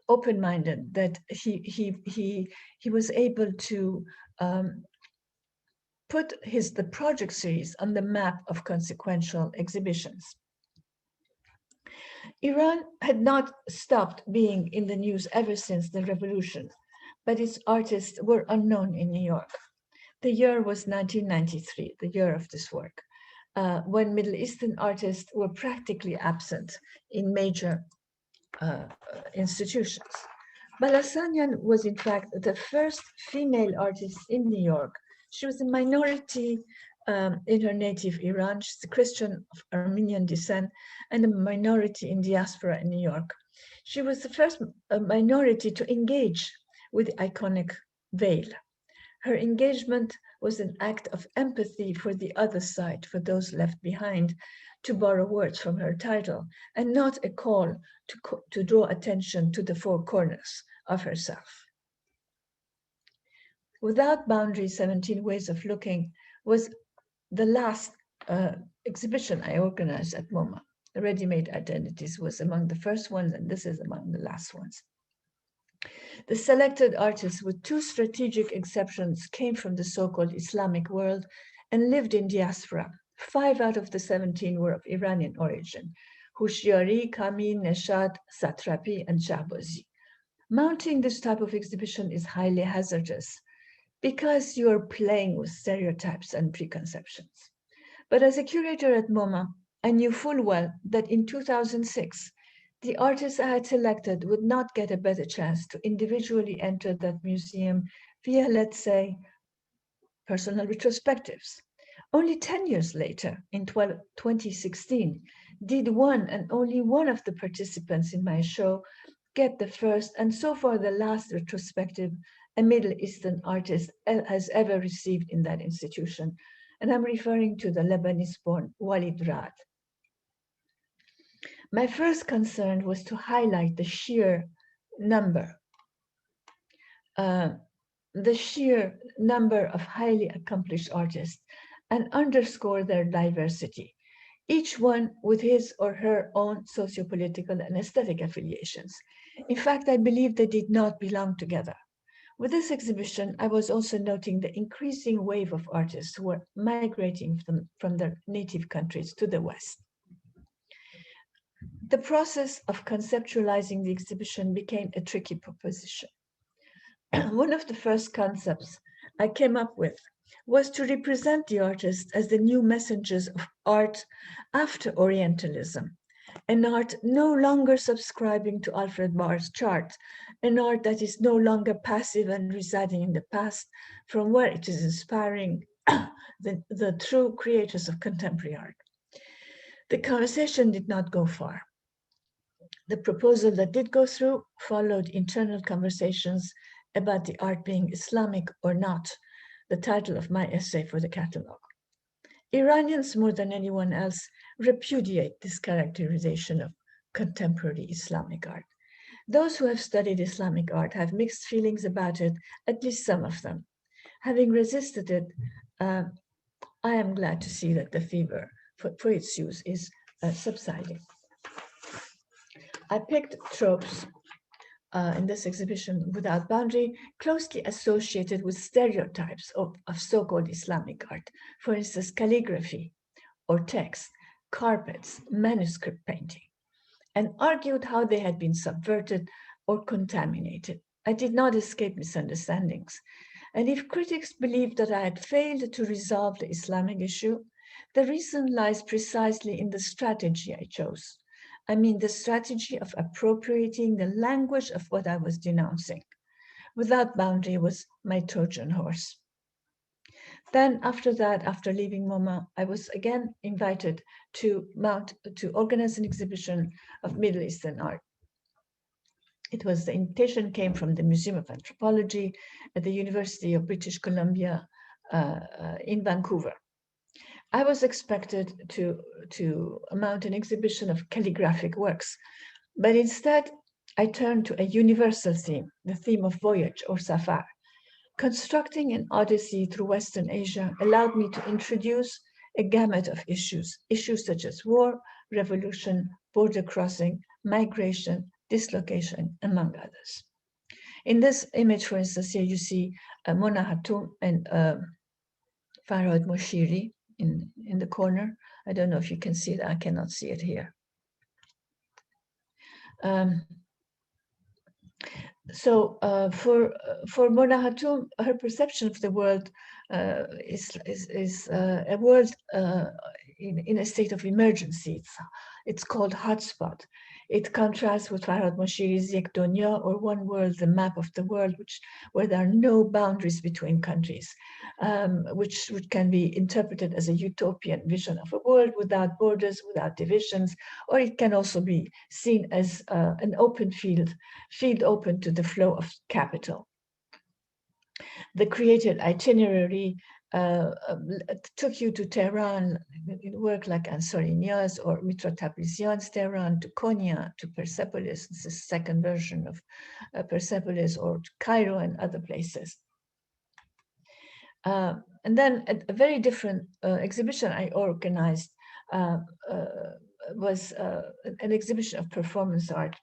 Speaker 2: open-minded that he was able to put the project series on the map of consequential exhibitions. Iran had not stopped being in the news ever since the revolution, but its artists were unknown in New York. The year was 1993, the year of this work, when Middle Eastern artists were practically absent in major institutions. Balasanian was in fact the first female artist in New York. She was a minority in her native Iran. She's a Christian of Armenian descent and a minority in diaspora in New York. She was the first minority to engage with the iconic veil. Her engagement was an act of empathy for the other side, for those left behind, to borrow words from her title, and not a call to draw attention to the four corners of herself. Without Boundaries, 17 Ways of Looking was the last exhibition I organized at MoMA. Ready-Made Identities was among the first ones, and this is among the last ones. The selected artists, with two strategic exceptions, came from the so-called Islamic world and lived in diaspora, 5 out of the 17 were of Iranian origin: Hushiari, Kami, Neshad, Satrapi, and Shahbazi. Mounting this type of exhibition is highly hazardous because you are playing with stereotypes and preconceptions. But as a curator at MoMA, I knew full well that in 2006, the artists I had selected would not get a better chance to individually enter that museum via, let's say, personal retrospectives. Only 10 years later, in 2016, did one and only one of the participants in my show get the first and so far the last retrospective a Middle Eastern artist has ever received in that institution. And I'm referring to the Lebanese-born Walid Rad. My first concern was to highlight the sheer number of highly accomplished artists and underscore their diversity, each one with his or her own socio-political and aesthetic affiliations. In fact, I believe they did not belong together. With this exhibition, I was also noting the increasing wave of artists who were migrating from their native countries to the West. The process of conceptualizing the exhibition became a tricky proposition. One of the first concepts I came up with was to represent the artists as the new messengers of art after Orientalism, an art no longer subscribing to Alfred Barr's chart, an art that is no longer passive and residing in the past, from where it is inspiring the true creators of contemporary art. The conversation did not go far. The proposal that did go through followed internal conversations about the art being Islamic or not, the title of my essay for the catalogue. Iranians, more than anyone else, repudiate this characterization of contemporary Islamic art. Those who have studied Islamic art have mixed feelings about it, at least some of them. Having resisted it, I am glad to see that the fever for its use is subsiding. I picked tropes in this exhibition without boundary, closely associated with stereotypes of so-called Islamic art. For instance, calligraphy or text, carpets, manuscript painting, and argued how they had been subverted or contaminated. I did not escape misunderstandings. And if critics believed that I had failed to resolve the Islamic issue, the reason lies precisely in the strategy I chose. I mean, the strategy of appropriating the language of what I was denouncing. Without boundary was my Trojan horse. Then after that, after leaving MoMA, I was again invited to organize an exhibition of Middle Eastern art. The invitation came from the Museum of Anthropology at the University of British Columbia in Vancouver. I was expected to mount an exhibition of calligraphic works, but instead I turned to a universal theme, the theme of voyage or safar. Constructing an odyssey through Western Asia allowed me to introduce a gamut of issues such as war, revolution, border crossing, migration, dislocation, among others. In this image, for instance, here you see Mona Hatoum and Farhad Moshiri in the corner. I don't know if you can see it. I cannot see it here. For Mona Hatoum, her perception of the world is a world in a state of emergency. It's called hotspot. It contrasts with Farhad Moshiri's Yek Donya, or one world, the map of the world, where there are no boundaries between countries, which can be interpreted as a utopian vision of a world without borders, without divisions, or it can also be seen as an open field open to the flow of capital. The created itinerary took you to Tehran, work like Ansari Niaz or Mitra Tabrizian's Tehran, to Konya, to Persepolis, this is the second version of Persepolis, or to Cairo and other places. And then a very different exhibition I organized was an exhibition of performance art.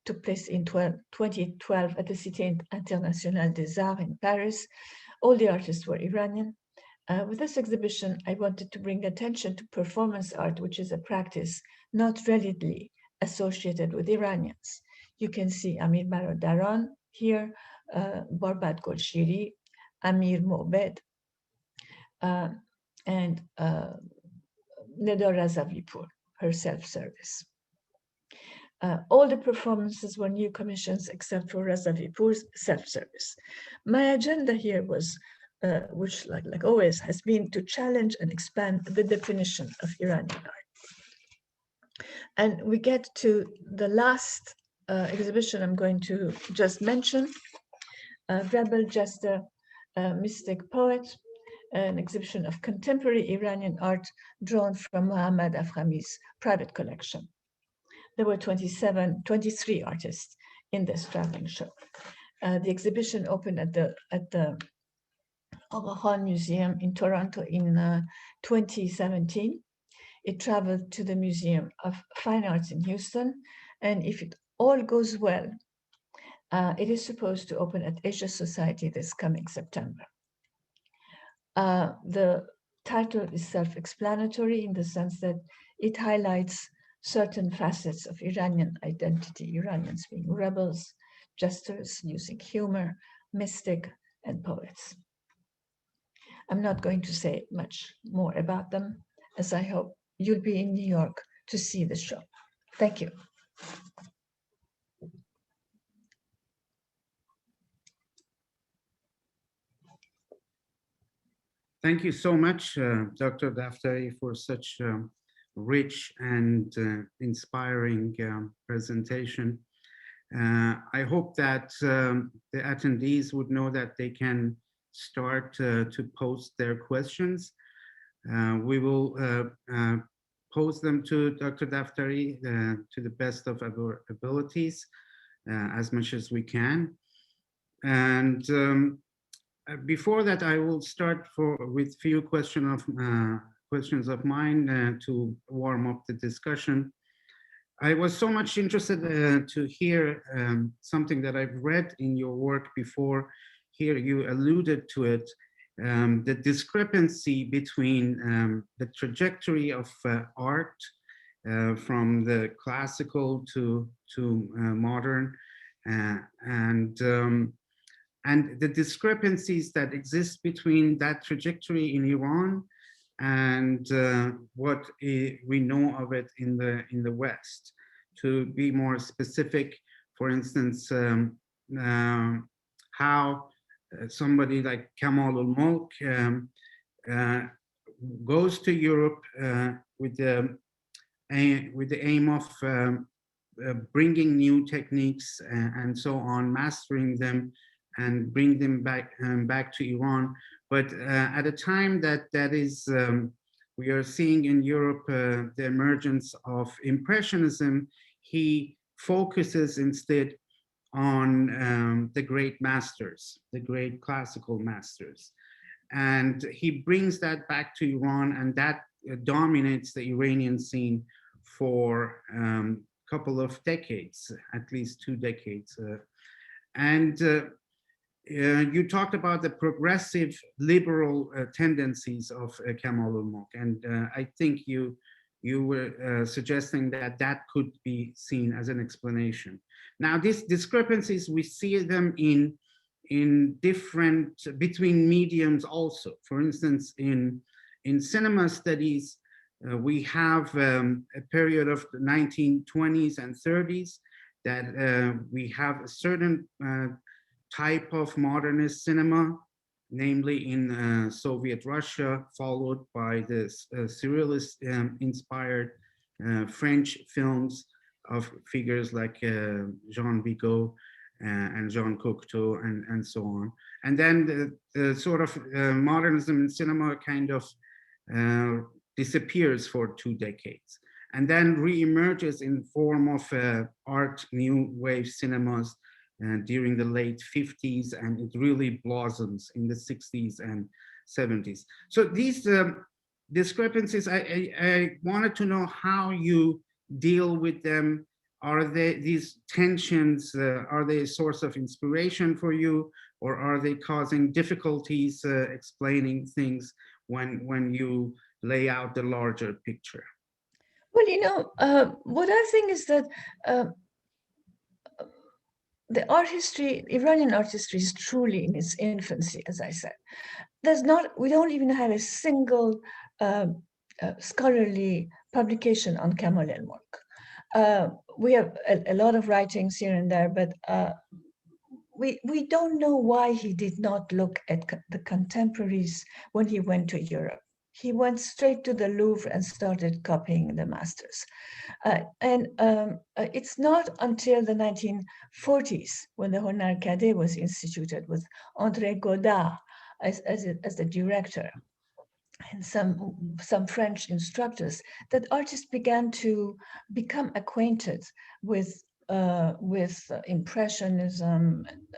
Speaker 2: Took place in 2012 at the Cité Internationale des Arts in Paris. All the artists were Iranian. With this exhibition, I wanted to bring attention to performance art, which is a practice not readily associated with Iranians. You can see Amir Baradaran here, Barbad Golshiri, Amir Mobed, and Neda Razavipur, her self-service. All the performances were new commissions except for Razavipur's self-service. My agenda here was, which like always has been to challenge and expand the definition of Iranian art. And we get to the last exhibition I'm going to just mention, Rebel Jester, Mystic Poet, an exhibition of contemporary Iranian art drawn from Mohammad Afkhami's private collection. There were 23 artists in this traveling show. The exhibition opened at the Aga Museum in Toronto in 2017. It traveled to the Museum of Fine Arts in Houston, and if it all goes well, it is supposed to open at Asia Society this coming September. The title is self-explanatory in the sense that it highlights certain facets of Iranian identity, Iranians being rebels, jesters, using humor, mystic, and poets. I'm not going to say much more about them, as I hope you'll be in New York to see the show. Thank you.
Speaker 1: Thank you so much, Dr. Daftari, for such rich and inspiring presentation. I hope that the attendees would know that they can start to post their questions. We will pose them to Dr. Daftari to the best of our abilities, as much as we can. And before that, I will start with few questions of mine to warm up the discussion. I was so much interested to hear something that I've read in your work before. Here you alluded to it, the discrepancy between the trajectory of art from the classical to modern, and the discrepancies that exist between that trajectory in Iran and what we know of it in the West. To be more specific, for instance, how somebody like Kamal al-Mulk goes to Europe with the aim of bringing new techniques and so on, mastering them, and bring them back to Iran. But at a time that is, we are seeing in Europe the emergence of Impressionism, he focuses instead on the great masters, the great classical masters. And he brings that back to Iran, and that dominates the Iranian scene for a couple of decades, at least 2 decades. You talked about the progressive liberal tendencies of Kamal al-Mulk, and I think you were suggesting that that could be seen as an explanation. Now, these discrepancies, we see them in different, between mediums also. For instance, in cinema studies, we have a period of the 1920s and 30s that we have a certain type of modernist cinema, namely in Soviet Russia, followed by the surrealist inspired French films of figures like Jean Vigo and Jean Cocteau and so on. And then the sort of modernism in cinema kind of disappears for 2 decades, and then reemerges in form of art new wave cinemas during the late 50s, and it really blossoms in the 60s and 70s. So these discrepancies, I wanted to know how you deal with them. Are these tensions, are they a source of inspiration for you, or are they causing difficulties explaining things when you lay out the larger picture?
Speaker 2: Well, what I think is that the art history, Iranian art history, is truly in its infancy, as I said. We don't even have a single scholarly publication on Kemal work. We have a lot of writings here and there, but we don't know why he did not look at the contemporaries when he went to Europe. He went straight to the Louvre and started copying the masters. It's not until the 1940s when the Honar Kadeh was instituted with André Godard as the director and some French instructors that artists began to become acquainted with Impressionism and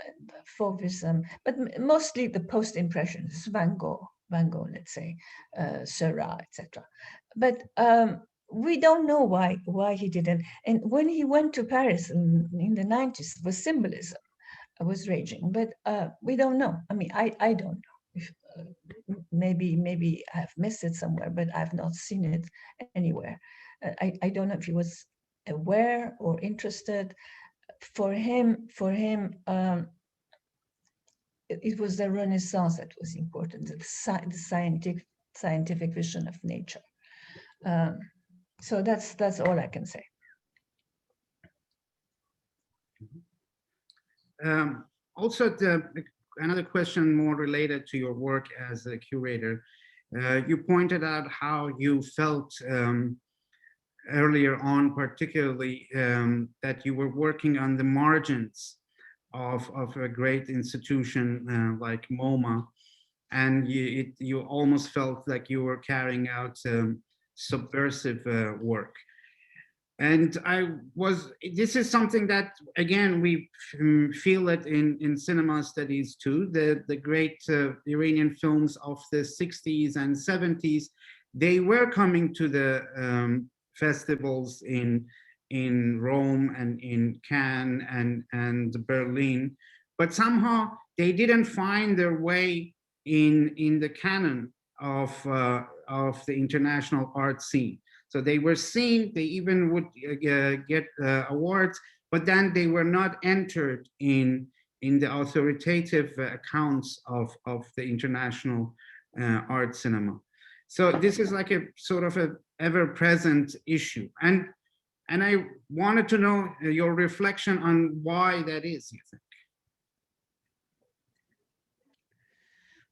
Speaker 2: Fauvism, but mostly the post-Impressionists, Van Gogh, let's say, Seurat, etc. But we don't know why he didn't. And when he went to Paris in the 90s, the symbolism was raging, but we don't know. I mean, I don't know. If, maybe I've missed it somewhere, but I've not seen it anywhere. I don't know if he was aware or interested. For him, it was the Renaissance that was important, the scientific vision of nature. So that's all I can say.
Speaker 1: Also, another question more related to your work as a curator. You pointed out how you felt earlier on, particularly that you were working on the margins of a great institution like MoMA, and you almost felt like you were carrying out subversive work. And this is something that, again, we feel it in cinema studies too. The great Iranian films of the 60s and 70s, they were coming to the festivals in Rome and in Cannes and Berlin, but somehow they didn't find their way in the canon of the international art scene. So they were seen, they even would get awards, but then they were not entered in the authoritative accounts of the international art cinema. So this is like a sort of a ever-present issue. And I wanted to know your reflection on why that is, you think.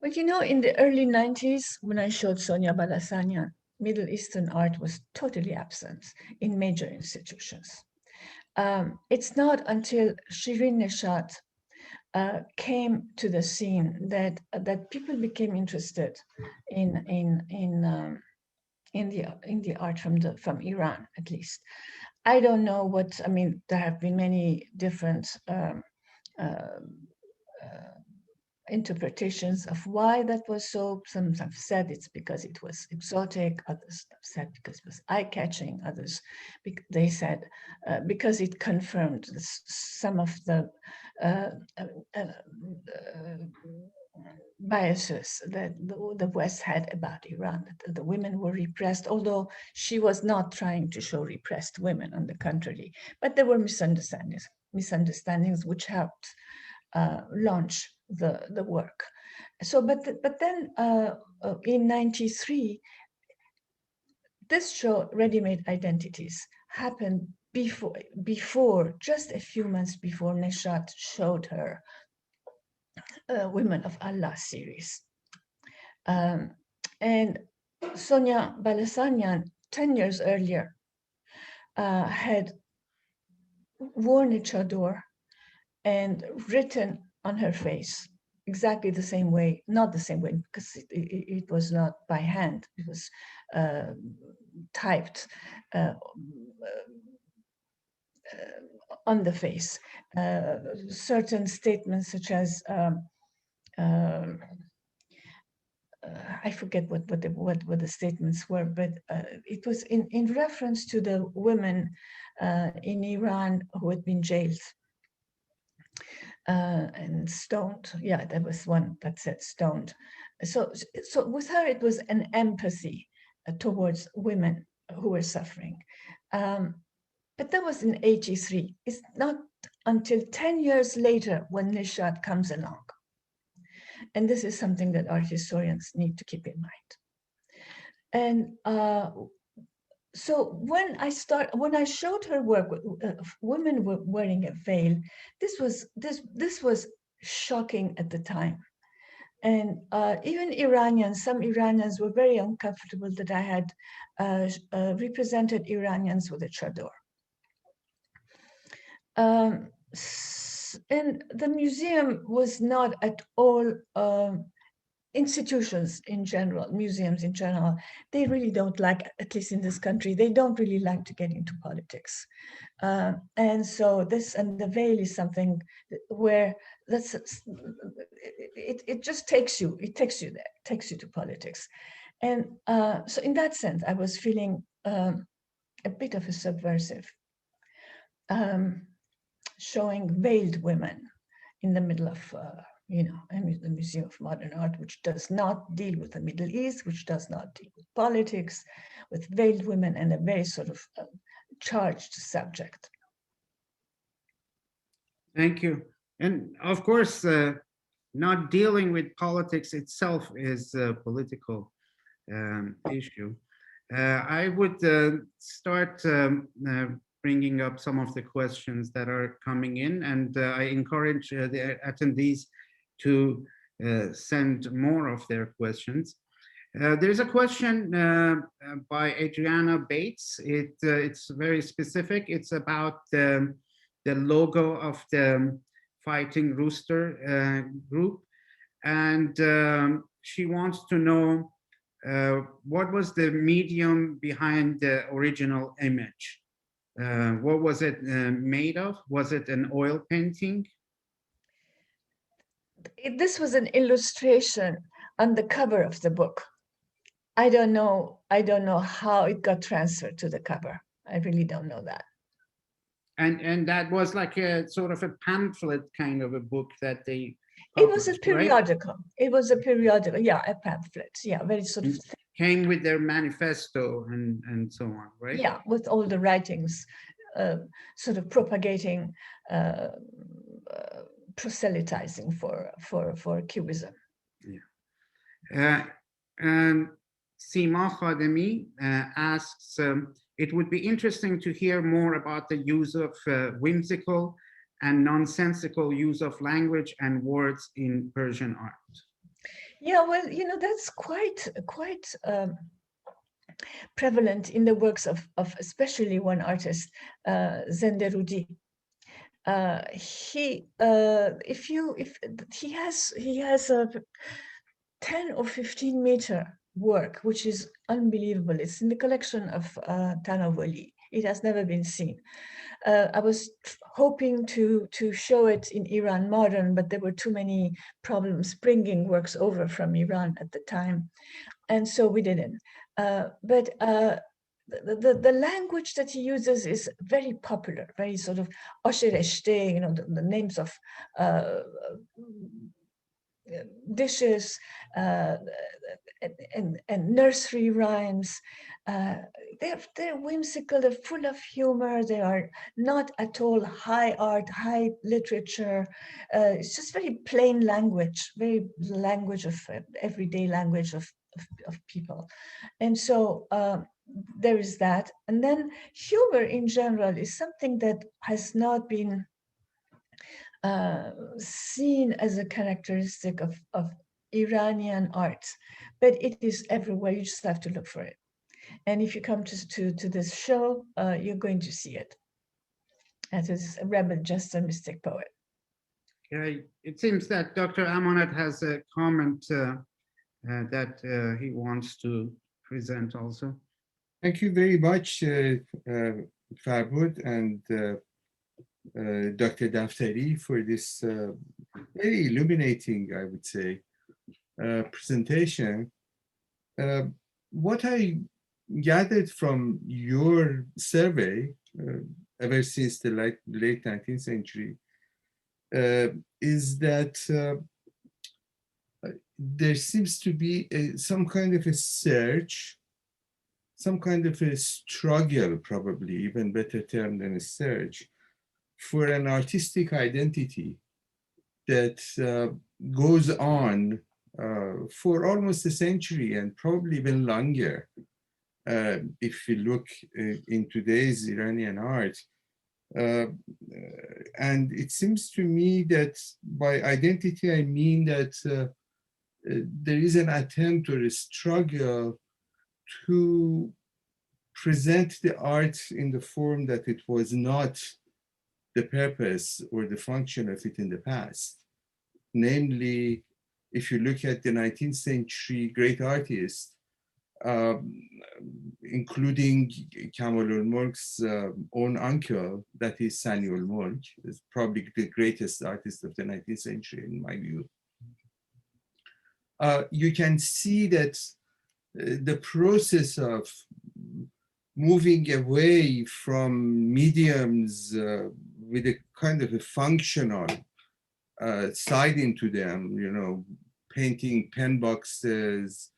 Speaker 2: Well, in the early 90s, when I showed Sonia Balasanian, Middle Eastern art was totally absent in major institutions. It's not until Shirin Neshat came to the scene that people became interested in the art from Iran, at least. I don't know what, I mean, there have been many different interpretations of why that was so. Some have said it's because it was exotic, others have said because it was eye-catching, others, they said because it confirmed some of the biases that the West had about Iran, that the women were repressed, although she was not trying to show repressed women, on the contrary, but there were misunderstandings which helped launch the work. So, but then in '93, this show, Ready-Made Identities, happened before, just a few months before Neshat showed her Women of Allah series. And Sonia Balasanian, 10 years earlier, had worn a chador and written on her face exactly the same way, not the same way, because it was not by hand, it was typed on the face. Certain statements such as, I forget what the statements were, but it was in reference to the women in Iran who had been jailed. and stoned. Yeah, there was one that said stoned. So with her, it was an empathy towards women who were suffering. But that was in 83. It's not until 10 years later when Nishad comes along. And this is something that art historians need to keep in mind. And so when I showed her work, women were wearing a veil. This was shocking at the time, and even some Iranians were very uncomfortable that I had represented Iranians with a chador. And the museum was not at all. Institutions in general, museums in general, they really don't like, at least in this country, they don't really like to get into politics. And so the veil is something where it just takes you there, takes you to politics. And so in that sense, I was feeling a bit of a subversive, showing veiled women in the middle of the Museum of Modern Art, which does not deal with the Middle East, which does not deal with politics, with veiled women, and a very sort of charged subject.
Speaker 1: Thank you. And of course, not dealing with politics itself is a political issue. I would start bringing up some of the questions that are coming in, and I encourage the attendees to send more of their questions. There's a question by Adriana Bates. It's very specific. It's about the logo of the Fighting Rooster group, and she wants to know what was the medium behind the original image. What was it made of? Was it an oil painting?
Speaker 2: This was an illustration on the cover of the book. I don't know how it got transferred to the cover. I really don't know that.
Speaker 1: And that was like a sort of a pamphlet kind of a book that they published,
Speaker 2: it was a periodical,
Speaker 1: right?
Speaker 2: It was a periodical, yeah, a pamphlet, yeah, very sort of
Speaker 1: came with their manifesto and so on, right?
Speaker 2: Yeah, with all the writings sort of propagating proselytizing for Cubism.
Speaker 1: Yeah. Sima Khademi asks, it would be interesting to hear more about the use of whimsical and nonsensical use of language and words in Persian art.
Speaker 2: Yeah, well, that's quite prevalent in the works of especially one artist, Zenderudi. He has a 10 or 15 meter work, which is unbelievable. It's in the collection of Tanawali. It has never been seen. I was hoping to show it in Iran Modern, but there were too many problems bringing works over from Iran at the time, and so we didn't. But the language that he uses is very popular, very sort of Fereshteh, the names of dishes and nursery rhymes. They're whimsical, they're full of humor, they are not at all high art, high literature. It's just very plain language, very language of everyday language of people. And so there is that. And then humor in general is something that has not been seen as a characteristic of Iranian art, but it is everywhere. You just have to look for it. And if you come to this show, you're going to see it. As is a rebel, just a mystic poet.
Speaker 1: Okay. It seems that Dr. Amonat has a comment that he wants to present also.
Speaker 3: Thank you very much, Farbud and Dr. Daftari, for this very illuminating, I would say, presentation. What I gathered from your survey ever since the late 19th century is that there seems to be some kind of a search, some kind of a struggle, probably even better term than a search, for an artistic identity that goes on for almost a century and probably even longer. If you look in today's Iranian art, and it seems to me that by identity, I mean that there is an attempt or a struggle to present the art in the form that it was not the purpose or the function of it in the past. Namely, if you look at the 19th century great artists, including Kamalul Mulk's own uncle, that is Saniul Mulk, is probably the greatest artist of the 19th century, in my view. You can see that the process of moving away from mediums with a kind of a functional side into them, you know, painting pen boxes,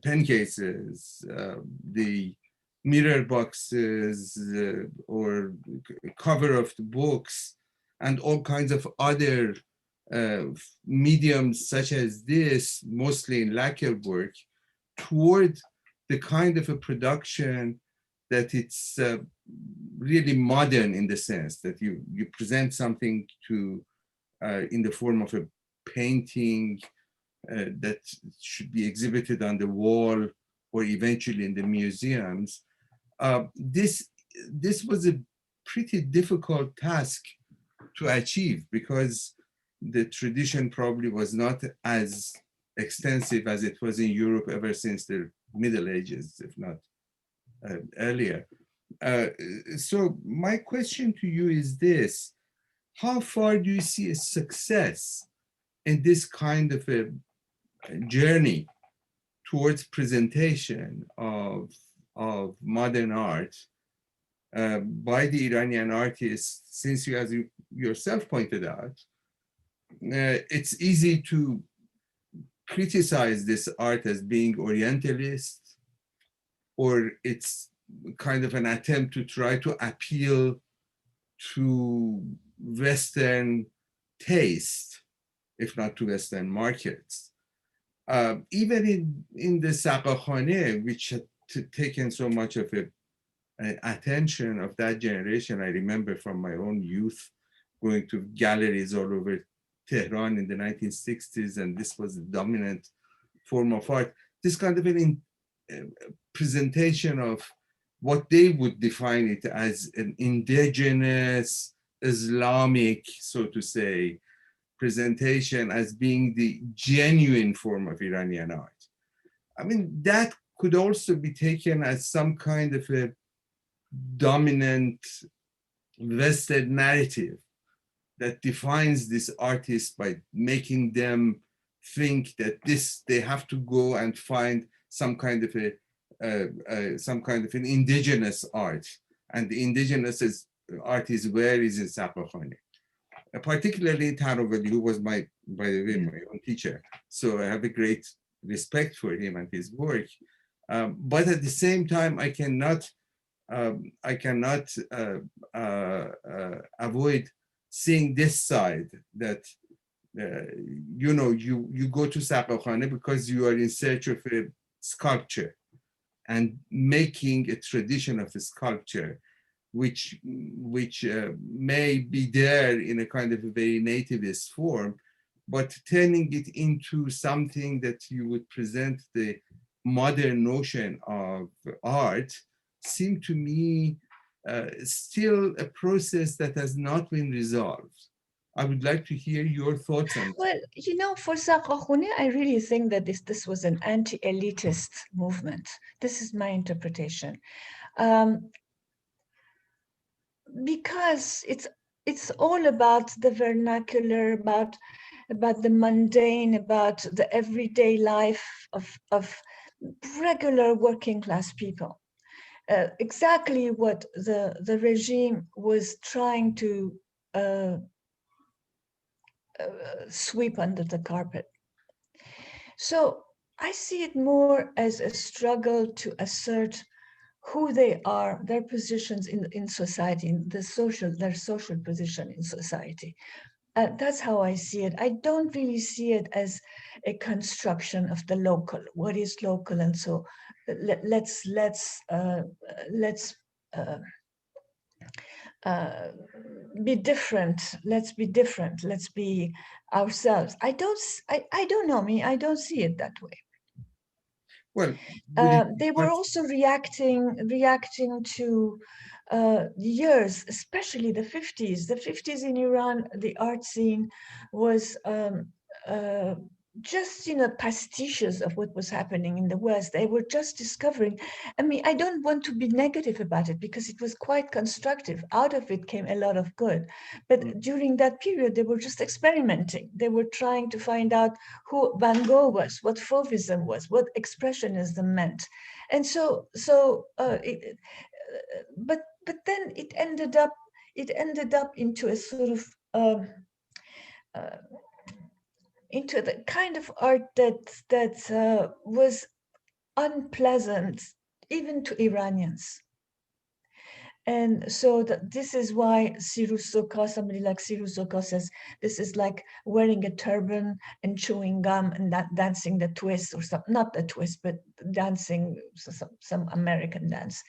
Speaker 3: pen cases, the mirror boxes, or cover of the books, and all kinds of other mediums such as this, mostly in lacquer work, toward the kind of a production that it's really modern, in the sense that you present something to in the form of a painting that should be exhibited on the wall or eventually in the museums. This was a pretty difficult task to achieve, because the tradition probably was not as extensive as it was in Europe ever since the Middle Ages, if not earlier. So my question to you is this: how far do you see a success in this kind of a journey towards presentation of modern art by the Iranian artists, since you, as you yourself pointed out, it's easy to criticize this art as being Orientalist, or it's kind of an attempt to try to appeal to Western taste, if not to Western markets. Even in the Saqakhane, which had taken so much of attention of that generation, I remember from my own youth going to galleries all over Tehran in the 1960s, and this was the dominant form of art. This kind of an presentation of what they would define it as an indigenous Islamic, so to say, presentation as being the genuine form of Iranian art. I mean, that could also be taken as some kind of a dominant Western narrative that defines this artist by making them think that they have to go and find some kind of an indigenous art, and the indigenous art is where is in Saqakhane. Particularly Tarovali, who was by the way, my own teacher. So I have a great respect for him and his work. But at the same time, I cannot avoid seeing this side, that you go to Saqakhane because you are in search of a sculpture and making a tradition of a sculpture, which may be there in a kind of a very nativist form, but turning it into something that you would present the modern notion of art seemed to me still a process that has not been resolved. I would like to hear your thoughts on that.
Speaker 2: Well, you know, for Saqakhane, I really think that this was an anti-elitist movement. This is my interpretation. Because it's all about the vernacular, about the mundane, about the everyday life of regular working class people. Exactly what the regime was trying to sweep under the carpet. So I see it more as a struggle to assert who they are, their positions in society, their social position in society. That's how I see it. I don't really see it as a construction of the local. What is local? And so let's be different. Let's be different. Let's be ourselves. I don't know me. I don't see it that way.
Speaker 3: Well,
Speaker 2: They were also reacting to years, especially the 50s. The 50s in Iran, the art scene was just, you know, pastiches of what was happening in the West. They were just discovering. I mean, I don't want to be negative about it because it was quite constructive. Out of it came a lot of good. But during that period, they were just experimenting. They were trying to find out who Van Gogh was, what Fauvism was, what expressionism meant. And but then it ended up into a sort of into the kind of art that was unpleasant even to Iranians. And so this is why somebody like Cyrus Soka says, this is like wearing a turban and chewing gum and dancing the twist, or some, not the twist, but dancing some American dance.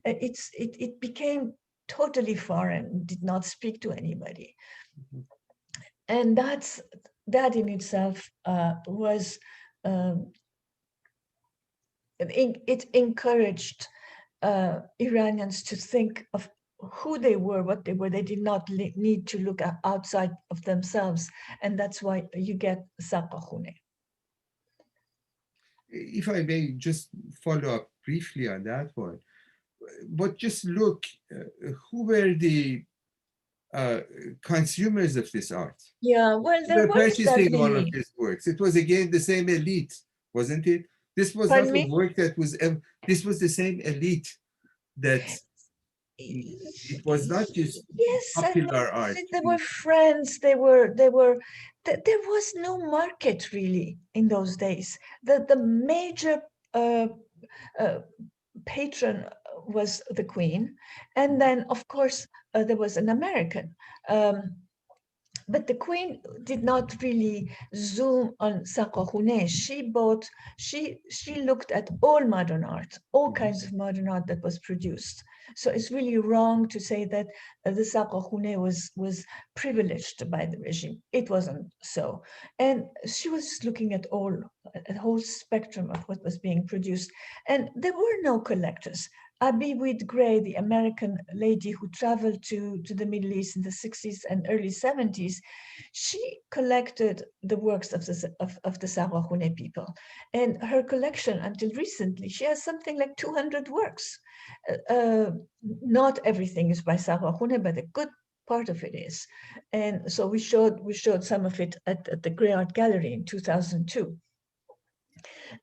Speaker 2: It became totally foreign, did not speak to anybody. And that in itself was, it encouraged Iranians to think of who they were, what they were. They did not need to look outside of themselves. And that's why you get Saqakhune.
Speaker 3: If I may just follow up briefly on that one, but just look, who were the consumers of this art?
Speaker 2: Yeah, well, there
Speaker 3: were
Speaker 2: weren't that
Speaker 3: purchasing all of
Speaker 2: many.
Speaker 3: his works. It was again the same elite, wasn't it? This was
Speaker 2: Pardon
Speaker 3: not a
Speaker 2: me?
Speaker 3: work that was, this was the same elite that it was not just
Speaker 2: Yes,
Speaker 3: popular art.
Speaker 2: they were friends. There was no market really in those days. The major patron was the Queen, and then of course there was an American. But the Queen did not really zoom on Saqakhune. She looked at all modern art, all kinds of modern art that was produced. So it's really wrong to say that the Saqakhune was privileged by the regime. It wasn't so. And she was looking at a whole spectrum of what was being produced. And there were no collectors. Abby Wheat Gray, the American lady who traveled to the Middle East in the 60s and early 70s, she collected the works of the Saqakhune people. And her collection, until recently, she has something like 200 works. Not everything is by Saqakhune, but a good part of it is. And so we showed some of it at the Grey Art Gallery in 2002.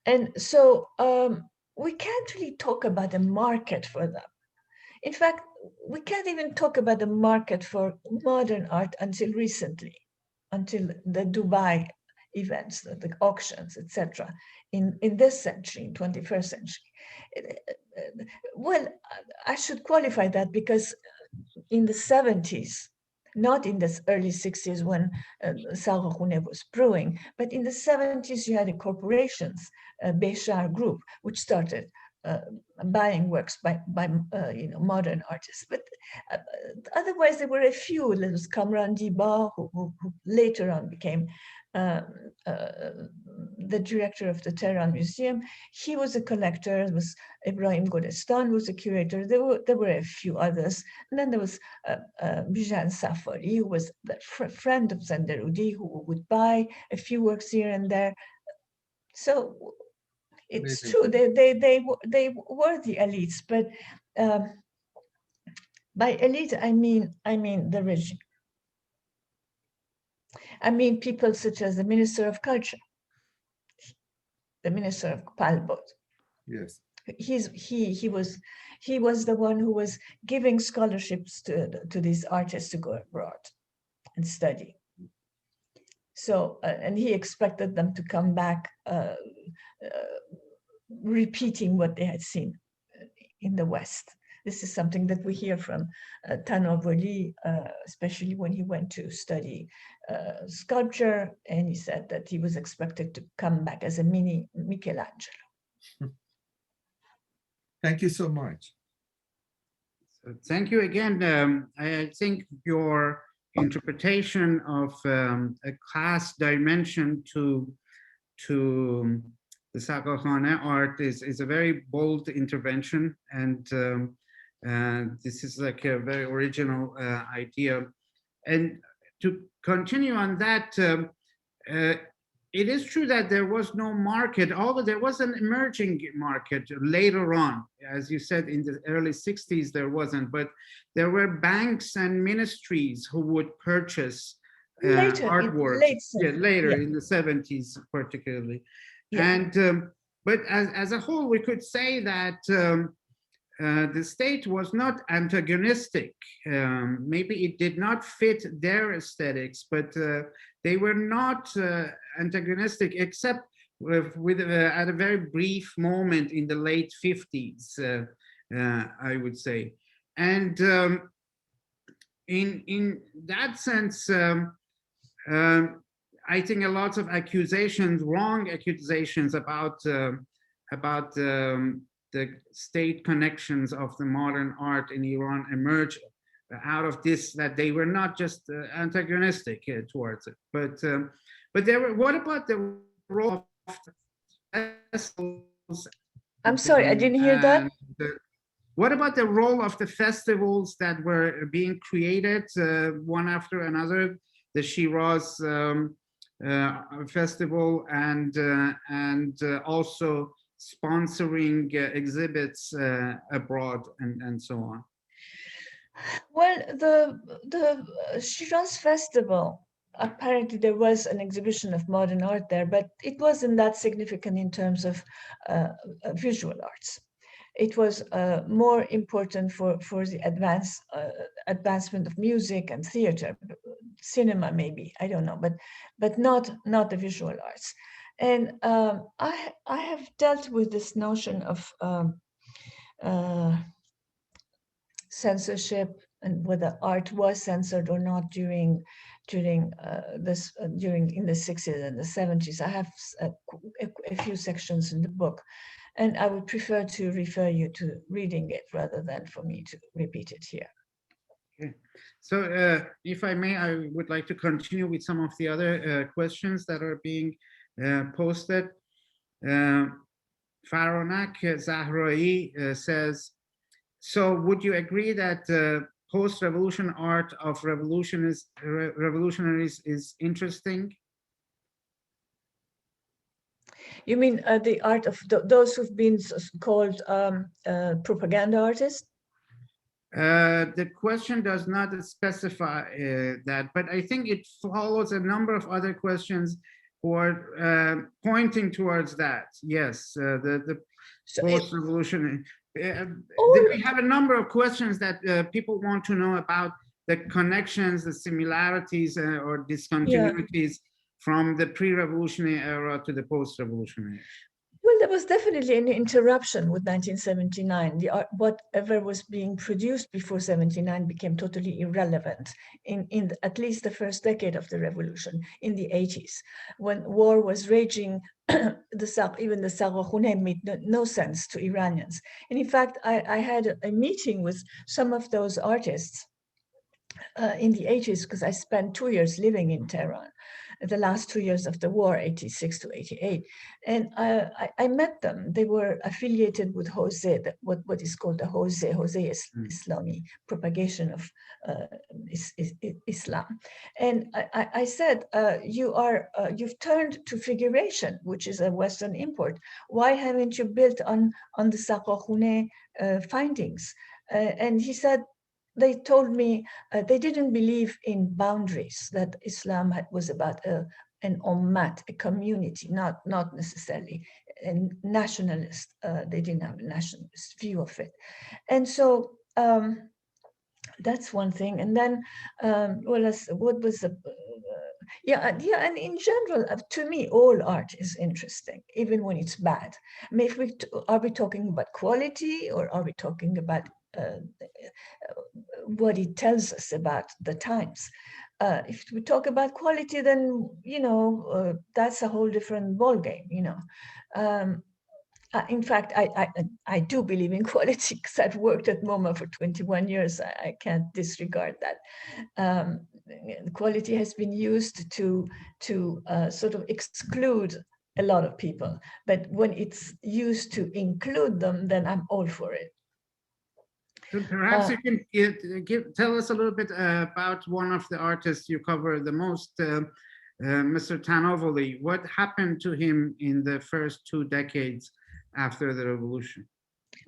Speaker 2: And so we can't really talk about a market for them. In fact, we can't even talk about the market for modern art until recently, until the Dubai events, the auctions, etc. In this century, in 21st century. Well, I should qualify that because in the 70s, not in the early 60s when Saqakhune was brewing, but in the 70s you had corporations, Beshar Group, which started buying works by modern artists. But otherwise there were a few. There was Kamran Diba, who later on became the director of the Tehran Museum. He was a collector. There was Ibrahim Golestan, who was a curator. There were a few others. And then there was Bijan Safari, who was the friend of Zandarudi, who would buy a few works here and there. So it's true, they were the elites, but by elite I mean the regime. I mean people such as the Minister of Culture, the Minister of Palbot.
Speaker 3: Yes.
Speaker 2: He was the one who was giving scholarships to these artists to go abroad and study. So, and he expected them to come back repeating what they had seen in the West. This is something that we hear from Tanov, especially when he went to study sculpture, and he said that he was expected to come back as a mini Michelangelo.
Speaker 3: Thank you so much.
Speaker 1: So thank you again. I think your interpretation of a class dimension to the Saqqakhane art is a very bold intervention, and this is like a very original idea. And to continue on that, it is true that there was no market, although there was an emerging market later on. As you said, in the early 60s, there wasn't, but there were banks and ministries who would purchase artwork. Later in the 70s, particularly. Yeah. And, but as a whole, we could say that the state was not antagonistic. Maybe it did not fit their aesthetics, but they were not antagonistic, except with at a very brief moment in the late 50s, I would say. And in that sense, I think a lot of accusations, wrong accusations about the state connections of the modern art in Iran emerge out of this, that they were not just antagonistic towards it, but there were. What about the role of festivals?
Speaker 2: I'm sorry, I didn't hear that.
Speaker 1: What about the role of the festivals that were being created one after another? The Shiraz festival and also sponsoring exhibits abroad and so on.
Speaker 2: Well, the Shiraz festival, apparently there was an exhibition of modern art there, but it wasn't that significant in terms of visual arts. It was more important for the advancement of music and theater, cinema maybe, I don't know, but not the visual arts. And I have dealt with this notion of censorship and whether art was censored or not during in the 60s and the 70s. I have a few sections in the book, and I would prefer to refer you to reading it rather than for me to repeat it here.
Speaker 1: Okay. So if I may, I would like to continue with some of the other questions that are being posted. Faronak Zahrai says, so would you agree that post-revolution art of revolutionaries is interesting?
Speaker 2: You mean the art of those who've been called propaganda artists?
Speaker 1: The question does not specify that, but I think it follows a number of other questions who are pointing towards that. Yes, the post-revolutionary. We have a number of questions that people want to know about the connections, the similarities, or discontinuities from the pre-revolutionary era to the post-revolutionary.
Speaker 2: Well, there was definitely an interruption with 1979. Whatever was being produced before 79 became totally irrelevant in at least the first decade of the revolution, in the 80s, when war was raging. Even the Saqqakhane made no sense to Iranians. And in fact, I had a meeting with some of those artists in the 80s, because I spent 2 years living in Tehran, the last 2 years of the war, 86 to 88. And I met them. They were affiliated with Jose, what is called the Jose Islami propagation of Islam. And I said, you've turned to figuration, which is a Western import. Why haven't you built on the Saqqakhane findings? And he said, they told me they didn't believe in boundaries, that Islam was about an ummat, a community, not necessarily a nationalist. They didn't have a nationalist view of it. And so That's one thing. And then, what was the, yeah, and in general, to me, all art is interesting, even when it's bad. I mean, are we talking about quality, or are we talking about what it tells us about the times? If we talk about quality, then, that's a whole different ballgame, in fact, I do believe in quality because I've worked at MoMA for 21 years. I can't disregard that. Quality has been used to sort of exclude a lot of people. But when it's used to include them, then I'm all for it.
Speaker 1: So perhaps you can tell us a little bit about one of the artists you cover the most, Mr. Tanovoli. What happened to him in the first 2 decades after the revolution?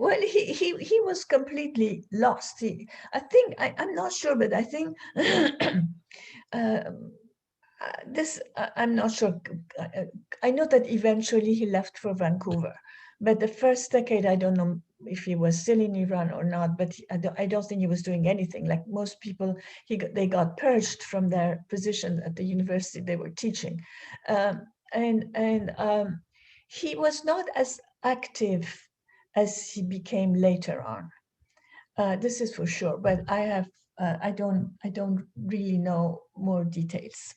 Speaker 2: Well, he was completely lost. I'm not sure, but I think I'm not sure. I know that eventually he left for Vancouver, but the first decade, I don't know if he was still in Iran or not, but I don't think he was doing anything. Like most people, they got purged from their position at the university they were teaching. He was not as active as he became later on. This is for sure, but I don't really know more details.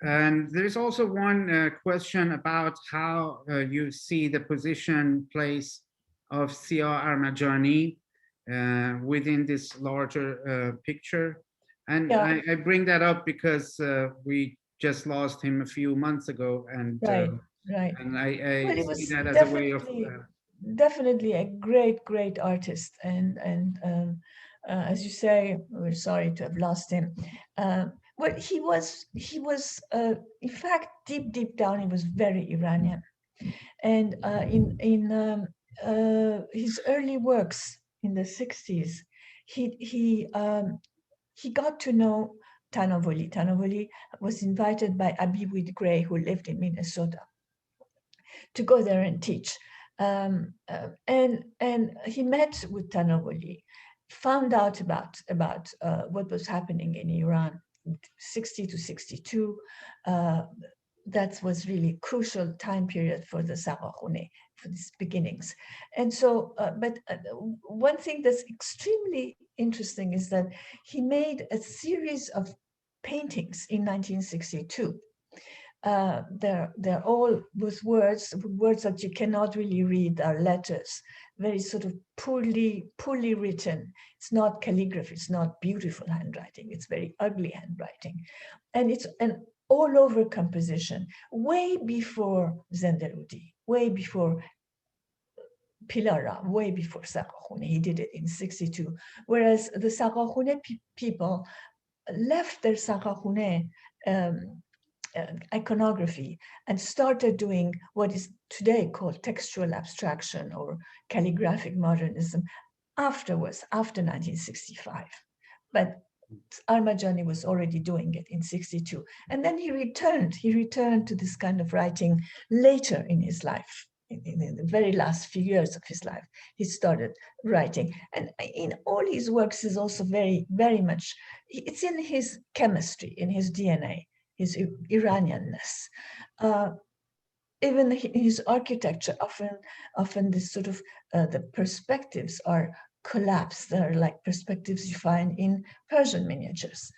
Speaker 1: And there's also one question about how you see the position, place of Siah Armajani within this larger picture. And
Speaker 2: Yeah.
Speaker 1: I bring that up because we just lost him a few months ago, and
Speaker 2: Right.
Speaker 1: and I
Speaker 2: Well, it
Speaker 1: see
Speaker 2: was
Speaker 1: that as a way of
Speaker 2: definitely a great artist, and as you say, we're sorry to have lost him. Well, he was in fact deep down he was very Iranian, and in his early works in the 60s, he got to know Tanovoli. Tanovoli was invited by Abi Witt Gray, who lived in Minnesota, to go there and teach. And he met with Tanovoli, found out about what was happening in Iran, 60 to 62. That was really crucial time period for the Sarahune, for these beginnings. And so, but one thing that's extremely interesting is that he made a series of paintings in 1962. They're all with words that you cannot really read, are letters, very sort of poorly written. It's not calligraphy, it's not beautiful handwriting, it's very ugly handwriting. And it's an all over composition, way before Zenderudi, way before Pilara, way before Sarahune. He did it in 62. Whereas the Sarahune people left their Sarahune iconography and started doing what is today called textual abstraction or calligraphic modernism afterwards, after 1965. But Armajani was already doing it in 62. And then he returned to this kind of writing later in his life. In the very last few years of his life, he started writing. And in all his works is also very, very much, it's in his chemistry, in his DNA, his Iranianness. Even his architecture, often this sort of, the perspectives are collapsed. They're like perspectives you find in Persian miniatures.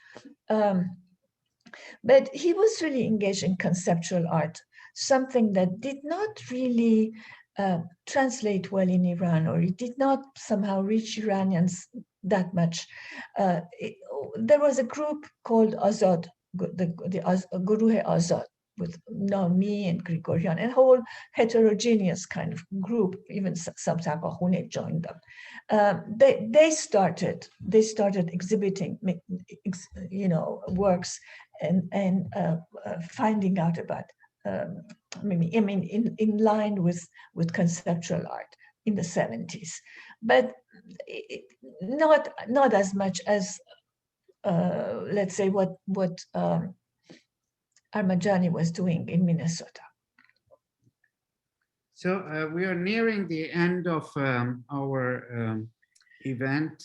Speaker 2: But he was really engaged in conceptual art, something that did not really translate well in Iran, or it did not somehow reach Iranians that much. There was a group called Azad, the Guruhe Azad, with me and Grigorian, and a whole heterogeneous kind of group. Even some Sarahune joined them. They started exhibiting, works and finding out about. In line with conceptual art in the 70s, but not as much as let's say what Armajani was doing in Minnesota.
Speaker 1: So we are nearing the end of our event.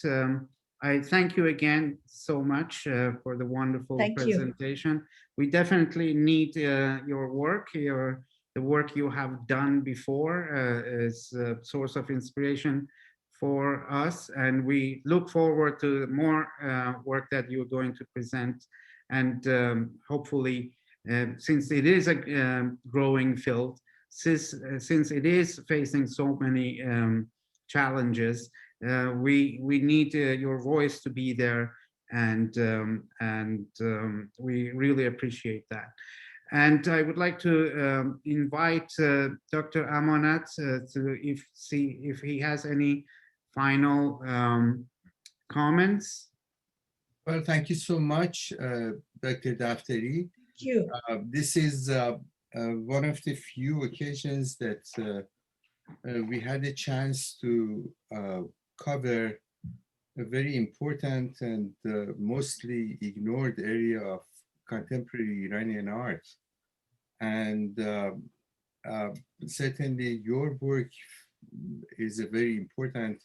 Speaker 1: I thank you again so much for the wonderful
Speaker 2: Thank you.
Speaker 1: presentation. We definitely need your work. The work you have done before is a source of inspiration for us, and we look forward to more work that you're going to present. And hopefully, since it is a growing field, since it is facing so many challenges, we need your voice to be there, and we really appreciate that. And I would like to invite Dr. Amanat to see if he has any final comments.
Speaker 3: Well, thank you so much, Dr. Daftari.
Speaker 2: Thank you.
Speaker 3: This is one of the few occasions that we had a chance to cover a very important and mostly ignored area of contemporary Iranian art. And certainly your work is a very important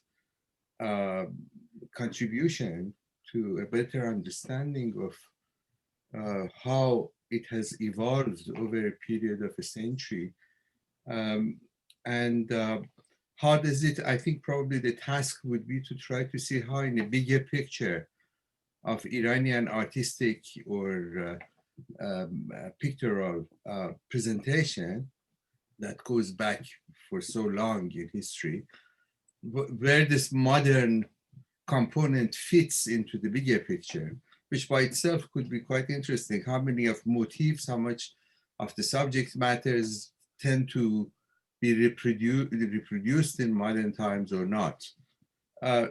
Speaker 3: contribution to a better understanding of how it has evolved over a period of a century. And how does it, I think probably the task would be to try to see how in a bigger picture of Iranian artistic or pictorial presentation that goes back for so long in history, where this modern component fits into the bigger picture, which by itself could be quite interesting. How many of motifs, how much of the subject matters tend to be reproduced in modern times or not.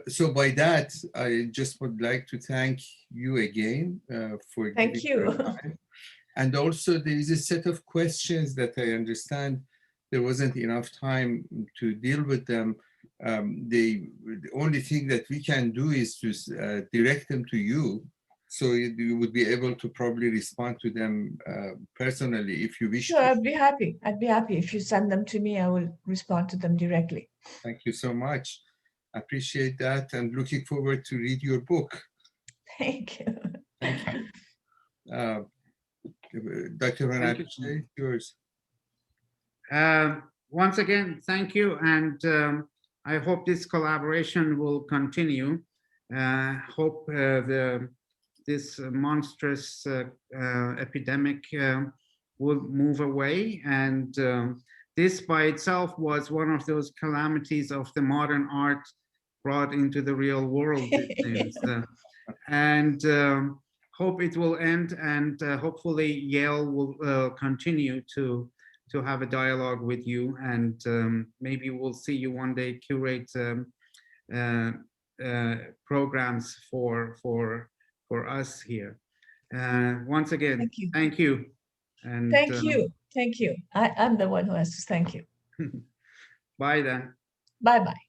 Speaker 3: So by that, I just would like to thank you again for
Speaker 2: Thank
Speaker 3: giving
Speaker 2: you.
Speaker 3: your time. And also there is a set of questions that I understand there wasn't enough time to deal with them. The only thing that we can do is to direct them to you, so you would be able to probably respond to them personally if you wish
Speaker 2: Sure,
Speaker 3: to.
Speaker 2: I'd be happy. I'd be happy if you send them to me. I will respond to them directly.
Speaker 3: Thank you so much. I appreciate that and looking forward to read your book.
Speaker 2: Thank you.
Speaker 3: Thank you. Dr. Van
Speaker 1: Thank you.
Speaker 3: Appice, yours.
Speaker 1: Once again, thank you, and I hope this collaboration will continue. Hope this monstrous epidemic will move away, and this by itself was one of those calamities of the modern art brought into the real world, it seems. And hope it will end, and hopefully Yale will continue to have a dialogue with you, and maybe we'll see you one day curate programs for us here. Once again,
Speaker 2: Thank you.
Speaker 1: thank you. And
Speaker 2: Thank you. Thank you. I'm the one who has to thank you.
Speaker 1: bye then.
Speaker 2: Bye-bye.